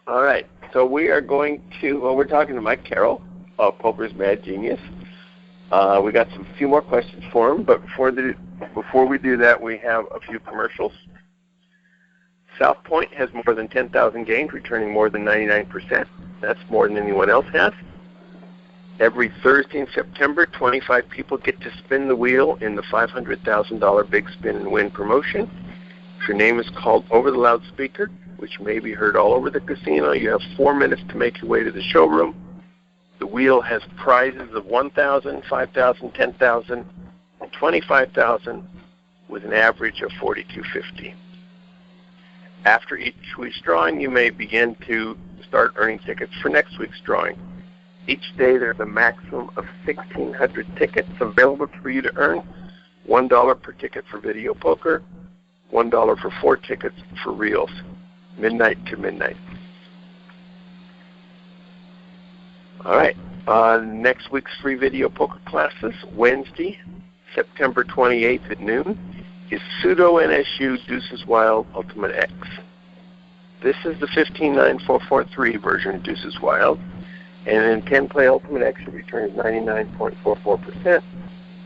All right. So we are going to, we're talking to Mike Caro of Poker's Mad Genius. We got some few more questions for him, but before we do that, we have a few commercials. South Point has more than 10,000 games, returning more than 99%. That's more than anyone else has. Every Thursday in September, 25 people get to spin the wheel in the $500,000 Big Spin and Win promotion. If your name is called over the loudspeaker, which may be heard all over the casino, you have 4 minutes to make your way to the showroom. The wheel has prizes of $1,000, $5,000, $10,000, and $25,000, with an average of $4,250. After each week's drawing, you may begin to start earning tickets for next week's drawing. Each day there's a maximum of 1,600 tickets available for you to earn. $1 per ticket for video poker, $1 for 4 tickets for reels, midnight to midnight. All right, next week's free video poker classes, Wednesday, September 28th at noon, is Pseudo NSU Deuces Wild Ultimate X. This is the 15.9443 version of Deuces Wild, and in 10-play Ultimate X, your return is 99.44%,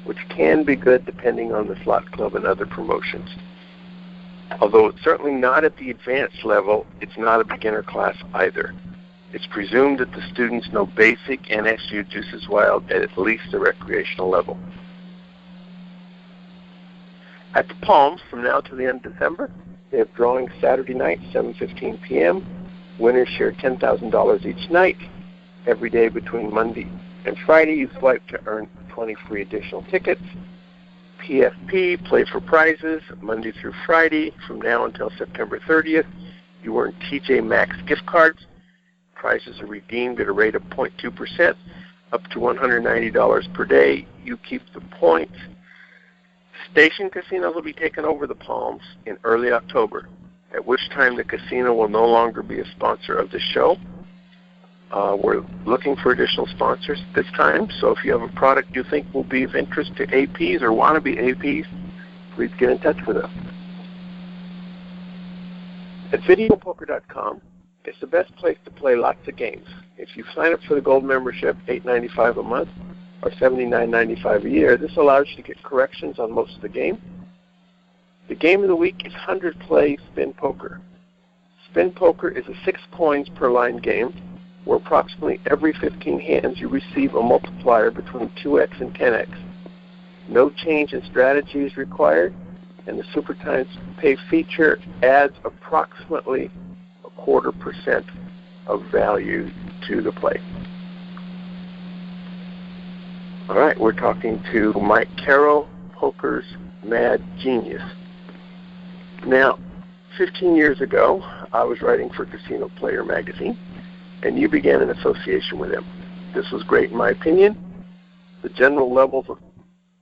which can be good depending on the slot club and other promotions. Although it's certainly not at the advanced level, it's not a beginner class either. It's presumed that the students know basic NSU Deuces Wild at least the recreational level. At the Palms, from now to the end of December, they have drawings Saturday night, 7:15 p.m. Winners share $10,000 each night. Every day between Monday and Friday, you swipe to earn 20 free additional tickets. PFP, play for prizes, Monday through Friday, from now until September 30th. You earn TJ Maxx gift cards. Prizes are redeemed at a rate of 0.2%, up to $190 per day. You keep the points. Station casinos will be taking over the Palms in early October, at which time the casino will no longer be a sponsor of the show. We're looking for additional sponsors this time, so if you have a product you think will be of interest to APs or want to be APs, please get in touch with us. At videopoker.com, it's the best place to play lots of games. If you sign up for the gold membership, $8.95 a month or $79.95 a year, this allows you to get corrections on most of the game. The game of the week is 100 Play Spin Poker. Spin Poker is a 6 coins per line game where approximately every 15 hands you receive a multiplier between 2x and 10x. No change in strategy is required, and the Super Times Pay feature adds approximately 0.25% of value to the play. All right, we're talking to Mike Caro, poker's mad genius. Now, 15 years ago, I was writing for Casino Player magazine, and you began an association with him. This was great in my opinion. The general levels of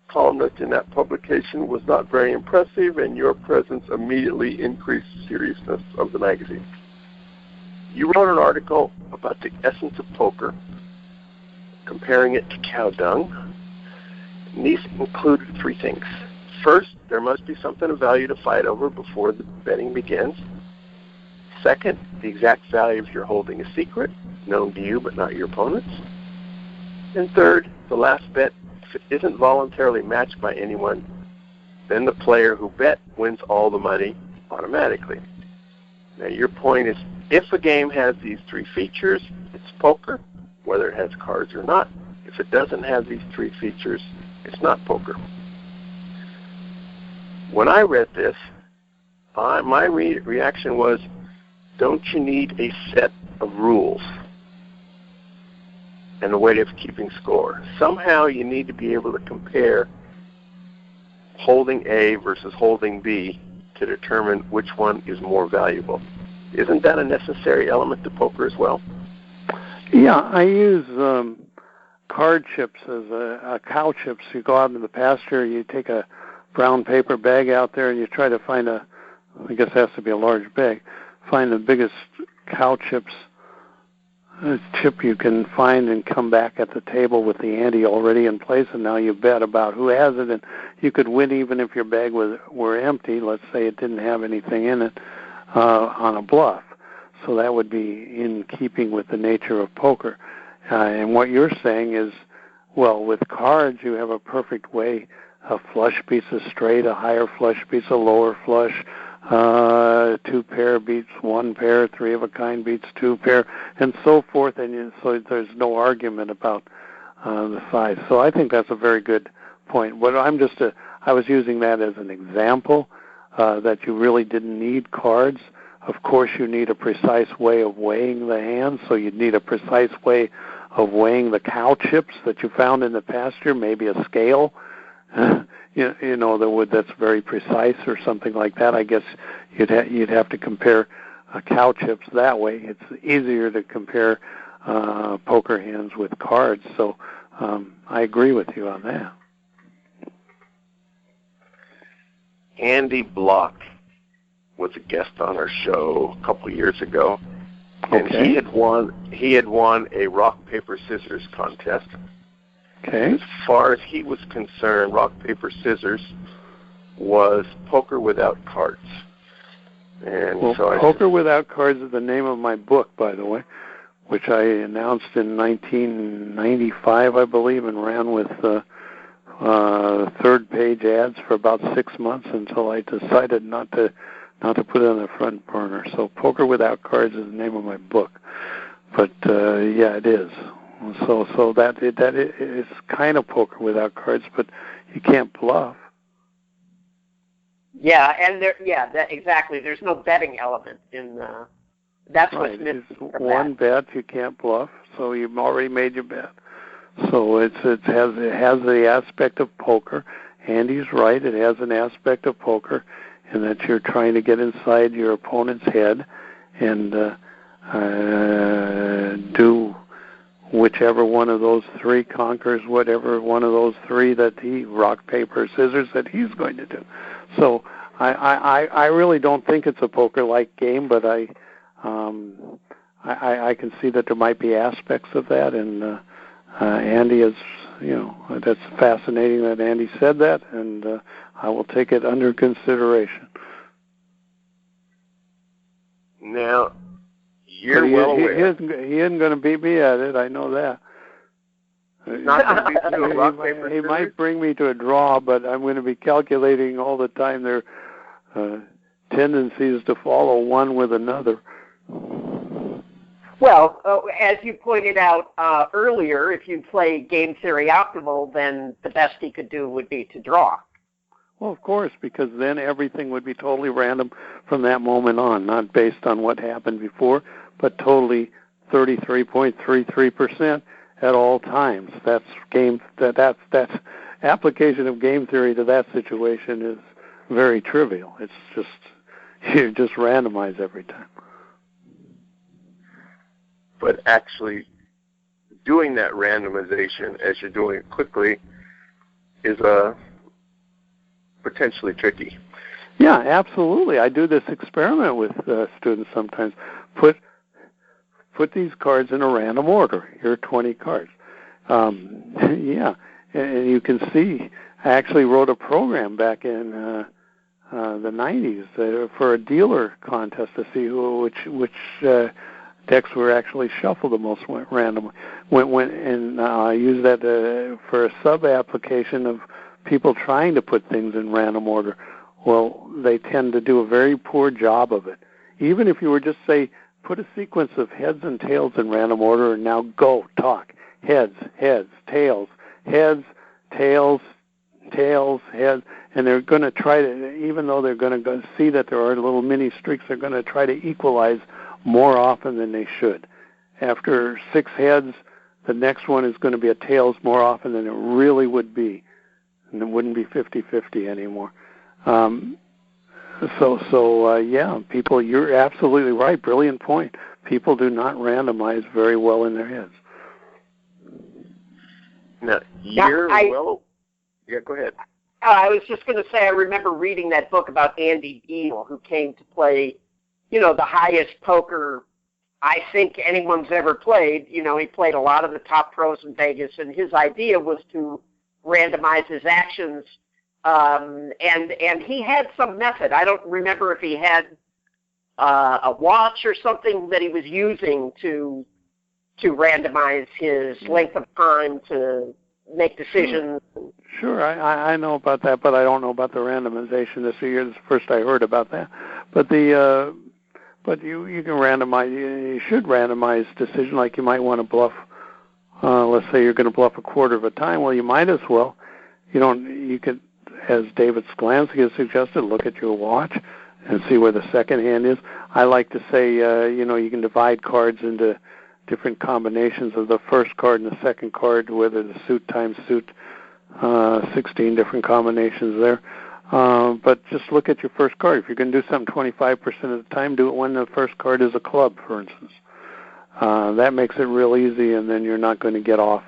columnist in that publication was not very impressive, and your presence immediately increased the seriousness of the magazine. You wrote an article about the essence of poker, comparing it to cow dung. And these included 3 things. First, there must be something of value to fight over before the betting begins. Second, the exact value of your holding a secret, known to you but not your opponents. And third, the last bet, if it isn't voluntarily matched by anyone, then the player who bet wins all the money automatically. Now your point is, if a game has these 3 features, it's poker, whether it has cards or not. If it doesn't have these 3 features, it's not poker. When I read this, my reaction was, don't you need a set of rules and a way of keeping score? Somehow you need to be able to compare holding A versus holding B to determine which one is more valuable. Isn't that a necessary element to poker as well? Yeah, I use card chips as a cow chips. You go out into the pasture, you take a brown paper bag out there, and you try to find I guess it has to be a large bag, find the biggest cow chips chip you can find and come back at the table with the ante already in place, and now you bet about who has it, and you could win even if your bag were empty. Let's say it didn't have anything in it on a bluff. So that would be in keeping with the nature of poker. And what you're saying is, well, with cards you have a perfect way. A flush piece is straight, a higher flush piece, a lower flush. 2 pair beats 1 pair, 3 of a kind beats 2 pair, and so forth. And so there's no argument about the size. So I think that's a very good point. But I was using that as an example that you really didn't need cards. Of course, you need a precise way of weighing the hands. So you'd need a precise way of weighing the cow chips that you found in the pasture, maybe a scale. That's very precise or something like that. I guess you'd have to compare cow chips that way. It's easier to compare poker hands with cards. So I agree with you on that. Andy Bloch was a guest on our show a couple of years ago, and okay. he had won a rock paper scissors contest. Okay. As far as he was concerned, rock, paper, scissors was poker without cards. And well, so Poker Without Cards is the name of my book, by the way, which I announced in 1995, I believe, and ran with third-page ads for about 6 months until I decided not to put it on the front burner. So Poker Without Cards is the name of my book. But, yeah, it is. So that is kind of poker without cards, but you can't bluff. Yeah, and exactly. There's no betting element in that's right. what's missing. It's one bet, you can't bluff, so you've already made your bet. So it has the aspect of poker, Andy's right. It has an aspect of poker in that you're trying to get inside your opponent's head and do whichever one of those three conquers whatever one of those three that he, rock, paper, scissors, that he's going to do. So I really don't think it's a poker-like game, but I can see that there might be aspects of that, and Andy is, that's fascinating that Andy said that, and I will take it under consideration. Now, you're well aware. He isn't going to beat me at it, I know that. He's not going to beat you to rock, paper, scissors? He might bring me to a draw, but I'm going to be calculating all the time their tendencies to follow one with another. Well, as you pointed out earlier, if you play game theory optimal, then the best he could do would be to draw. Well, of course, because then everything would be totally random from that moment on, not based on what happened before, but totally 33.33% at all times. That's application of game theory to that situation is very trivial. It's just you just randomize every time. But actually doing that randomization as you're doing it quickly is potentially tricky. Yeah, absolutely. I do this experiment with students sometimes. Put these cards in a random order. Here are 20 cards. Yeah, and you can see I actually wrote a program back in the 90s for a dealer contest to see which decks were actually shuffled the most randomly. And I used that for a sub-application of people trying to put things in random order. Well, they tend to do a very poor job of it. Even if you were just, say, put a sequence of heads and tails in random order and now go, talk. Heads, tails, heads, tails, heads. And they're going to try to, even though they're going to see that there are little mini streaks, they're going to try to equalize more often than they should. After 6 heads, the next one is going to be a tails more often than it really would be. And it wouldn't be 50-50 anymore. Yeah, people, you're absolutely right. Brilliant point. People do not randomize very well in their heads. Now, go ahead. I was just going to say, I remember reading that book about Andy Beal, who came to play, the highest poker I think anyone's ever played. He played a lot of the top pros in Vegas, and his idea was to randomize his actions, and he had some method. I don't remember if he had a watch or something that he was using to randomize his length of time to make decisions. Sure, I know about that, but I don't know about the randomization this year. This is the first I heard about that. But but you can randomize. You should randomize decision, like you might want to bluff. Let's say you're going to bluff a quarter of a time. Well, you might as well. You could, as David Sklansky has suggested, look at your watch and see where the second hand is. I like to say, you can divide cards into different combinations of the first card and the second card, whether the suit times suit, 16 different combinations there. But just look at your first card. If you're going to do something 25% of the time, do it when the first card is a club, for instance. That makes it real easy, and then you're not going to get off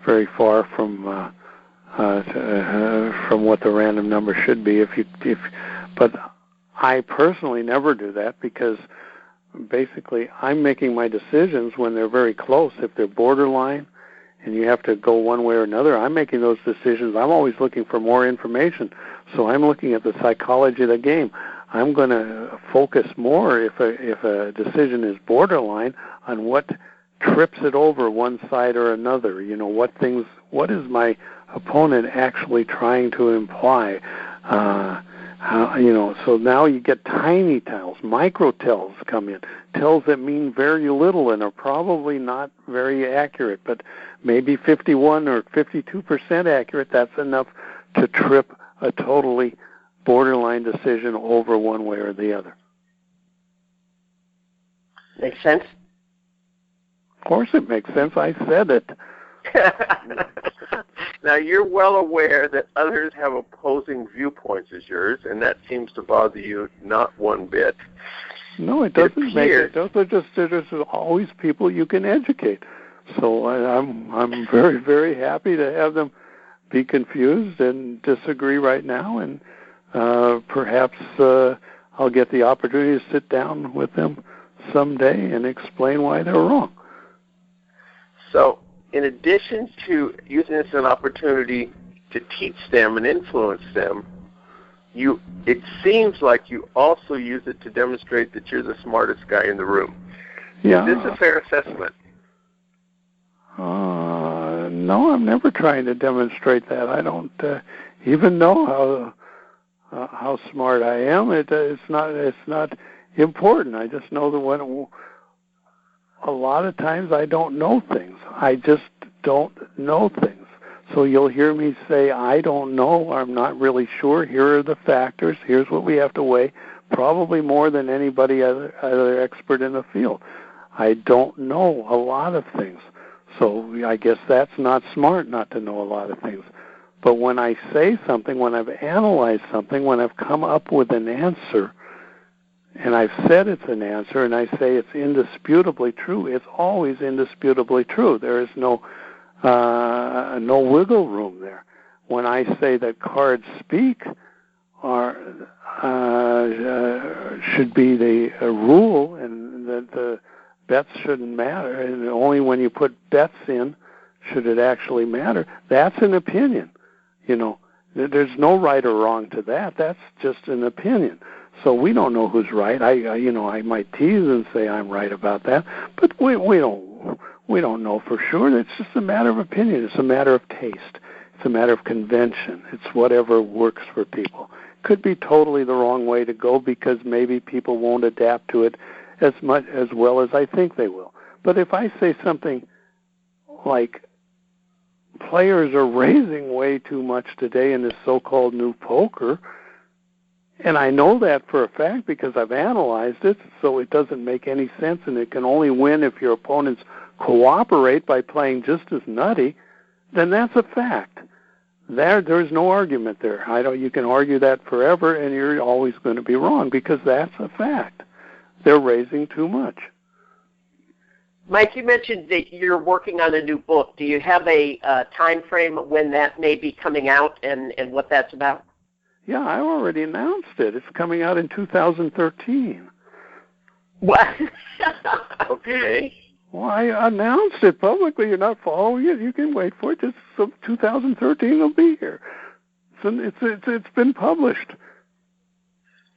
very far from what the random number should be. But I personally never do that, because basically I'm making my decisions when they're very close. If they're borderline and you have to go one way or another, I'm making those decisions. I'm always looking for more information. So I'm looking at the psychology of the game. I'm going to focus more, if a decision is borderline, on what trips it over one side or another. What is my opponent actually trying to imply? So now you get tiny tells, micro tells come in, tells that mean very little and are probably not very accurate, but maybe 51 or 52% accurate. That's enough to trip a totally borderline decision over one way or the other. Makes sense? Of course it makes sense. I said it. Now, you're well aware that others have opposing viewpoints as yours, and that seems to bother you not one bit. No, it doesn't make it. There's always people you can educate. So I'm very, very happy to have them be confused and disagree right now, and perhaps I'll get the opportunity to sit down with them someday and explain why they're wrong. So, in addition to using this as an opportunity to teach them and influence them, it seems like you also use it to demonstrate that you're the smartest guy in the room. Yeah. Is this a fair assessment? No, I'm never trying to demonstrate that. I don't even know how smart I am. It's not important. I just know that when a lot of times I don't know things. I just don't know things. So you'll hear me say, I don't know, I'm not really sure, here are the factors, here's what we have to weigh, probably more than anybody other expert in the field. I don't know a lot of things. So I guess that's not smart not to know a lot of things. But when I say something, when I've analyzed something, when I've come up with an answer, and I've said it's an answer, and I say it's indisputably true, it's always indisputably true. There is no wiggle room there. When I say that cards speak should be the rule, and that the bets shouldn't matter, and only when you put bets in should it actually matter, that's an opinion. There's no right or wrong to that. That's just an opinion. So we don't know who's right. I might tease and say I'm right about that, but we don't know for sure. It's just a matter of opinion. It's a matter of taste. It's a matter of convention. It's whatever works for people. Could be totally the wrong way to go because maybe people won't adapt to it as well as I think they will. But if I say something like players are raising way too much today in this so-called new poker, and I know that for a fact because I've analyzed it, so it doesn't make any sense, and it can only win if your opponents cooperate by playing just as nutty, then that's a fact. There's no argument there. You can argue that forever, and you're always going to be wrong because that's a fact. They're raising too much. Mike, you mentioned that you're working on a new book. Do you have a time frame when that may be coming out and what that's about? Yeah, I already announced it. It's coming out in 2013. What? Okay. Well, I announced it publicly. You're not following it. You can wait for it. Just 2013 will be here. It's been published.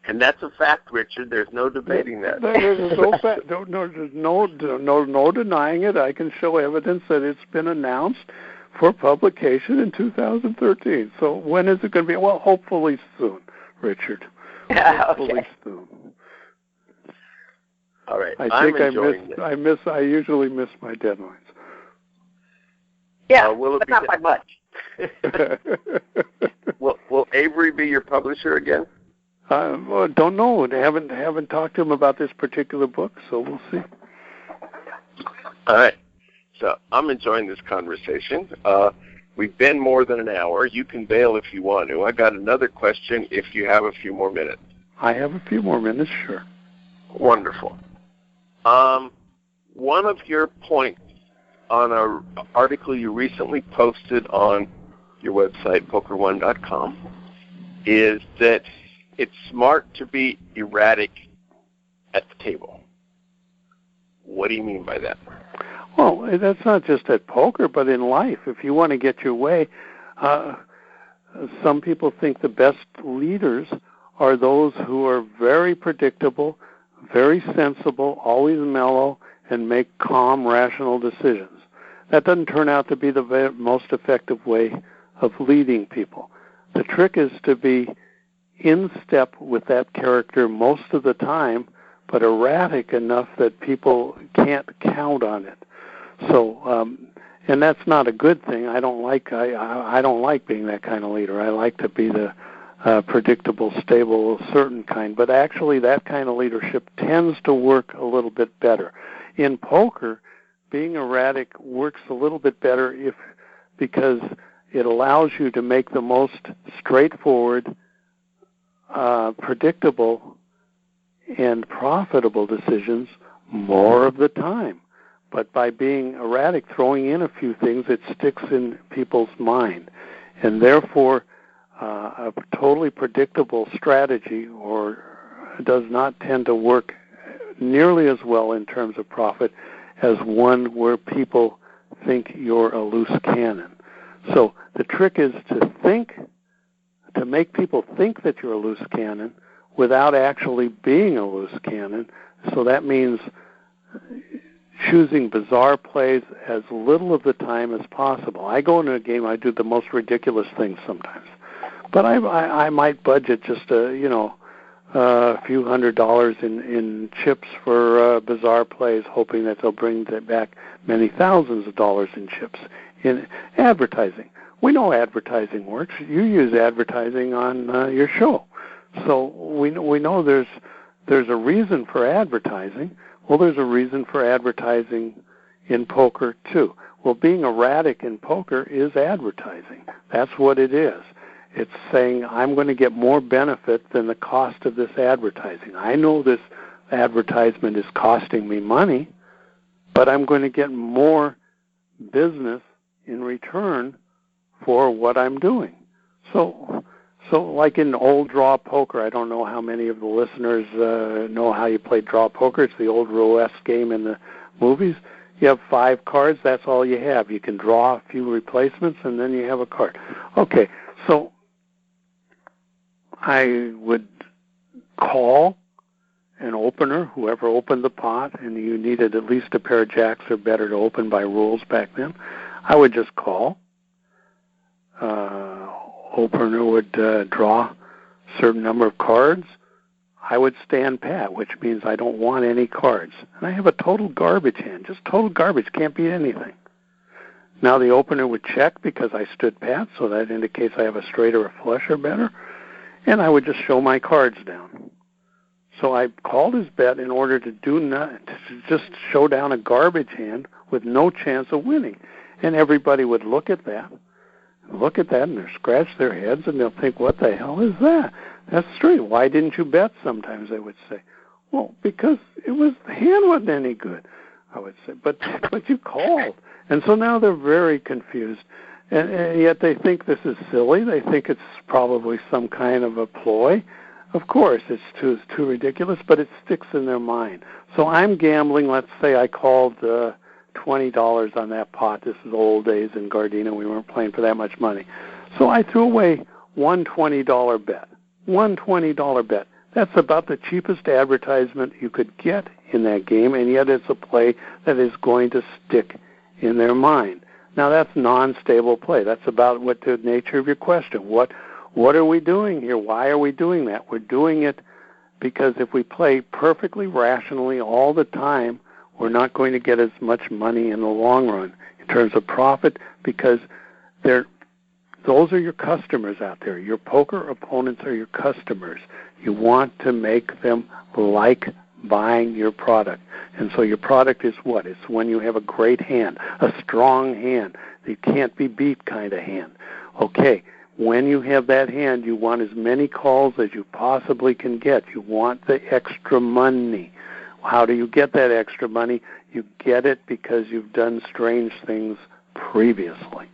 And that's a fact, Richard. There's no debating that. There's no fact. There's no denying it. I can show evidence that it's been announced for publication in 2013. So when is it going to be? Well, hopefully soon, Richard. Hopefully soon. All right. I usually miss my deadlines. Yeah, but not by much. Will Avery be your publisher again? Well, don't know. I haven't talked to him about this particular book, so we'll see. All right. So I'm enjoying this conversation. We've been more than an hour. You can bail if you want to. I got another question if you have a few more minutes. I have a few more minutes, sure. Wonderful. One of your points on an article you recently posted on your website, poker1.com, is that it's smart to be erratic at the table. What do you mean by that? Well, that's not just at poker, but in life. If you want to get your way, some people think the best leaders are those who are very predictable, very sensible, always mellow, and make calm, rational decisions. That doesn't turn out to be the most effective way of leading people. The trick is to be in step with that character most of the time, but erratic enough that people can't count on it. So, and that's not a good thing. I don't like being that kind of leader. I like to be the predictable, stable, certain kind. But actually, that kind of leadership tends to work a little bit better. In poker, being erratic works a little bit better because it allows you to make the most straightforward, predictable, and profitable decisions more of the time. But by being erratic, throwing in a few things, it sticks in people's mind. And therefore, a totally predictable strategy does not tend to work nearly as well in terms of profit as one where people think you're a loose cannon. So the trick is to make people think that you're a loose cannon without actually being a loose cannon. So that means choosing bizarre plays as little of the time as possible. I go into a game, I do the most ridiculous things sometimes. But I might budget just a few $100s in chips for bizarre plays, hoping that they'll bring back many thousands of dollars in chips. In advertising, we know advertising works. You use advertising on your show, so we know there's a reason for advertising. Well, there's a reason for advertising in poker too. Well, being erratic in poker is advertising. That's what it is. It's saying, I'm going to get more benefit than the cost of this advertising. I know this advertisement is costing me money, but I'm going to get more business in return for what I'm doing. So like in old draw poker, I don't know how many of the listeners know how you play draw poker. It's the old roulette game in the movies. You have 5 cards. That's all you have. You can draw a few replacements, and then you have a card. Okay, so I would call an opener, whoever opened the pot, and you needed at least a pair of jacks or better to open by rules back then. I would just call. Opener would draw a certain number of cards. I would stand pat, which means I don't want any cards. And I have a total garbage hand, just total garbage, can't beat anything. Now the opener would check because I stood pat, so that indicates I have a straight or a flush or better. And I would just show my cards down. So I called his bet in order to just show down a garbage hand with no chance of winning. And everybody would look at that, and they'll scratch their heads, and they'll think, what the hell is that? That's straight. Why didn't you bet? Sometimes they would say. Well, because the hand wasn't any good, I would say. But you called. And so now they're very confused. And yet they think this is silly. They think it's probably some kind of a ploy. Of course, it's too ridiculous, but it sticks in their mind. So I'm gambling. Let's say I called $20 on that pot. This is old days in Gardena. We weren't playing for that much money. So I threw away one $20 bet. One $20 bet. That's about the cheapest advertisement you could get in that game, and yet it's a play that is going to stick in their mind. Now, that's non-stable play. That's about what the nature of your question. What are we doing here? Why are we doing that? We're doing it because if we play perfectly rationally all the time, we're not going to get as much money in the long run in terms of profit because those are your customers out there. Your poker opponents are your customers. You want to make them like buying your product. And so your product is what? It's when you have a great hand, a strong hand, that can't be beat kind of hand. Okay, when you have that hand, you want as many calls as you possibly can get. You want the extra money. How do you get that extra money? You get it because you've done strange things previously.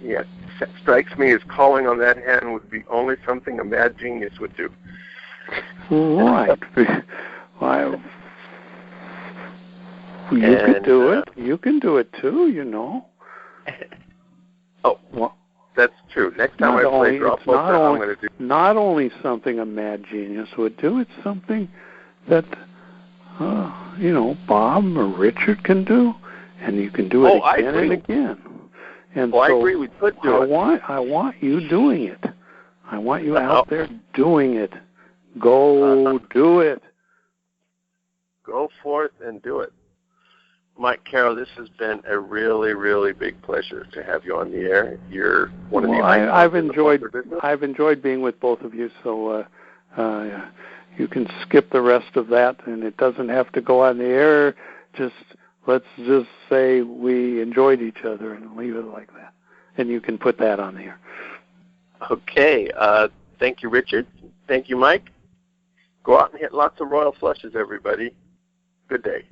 Yeah, it strikes me as calling on that hand would be only something a mad genius would do. Right. You could do it. You can do it too, you know. Oh, well, that's true. Next time I play draw poker, I'm going to do. Not only something a mad genius would do, it's something that Bob or Richard can do, and you can do it again and again. And I agree. We could do it. I want you doing it. I want you out there doing it. Go do it. Go forth and do it. Mike Caro, this has been a really, really big pleasure to have you on the air. You're one of the I've enjoyed being with both of you, so you can skip the rest of that, and it doesn't have to go on the air. Just let's just say we enjoyed each other and leave it like that. And you can put that on there. Okay. Thank you, Richard. Thank you, Mike. Go out and hit lots of royal flushes, everybody. Good day.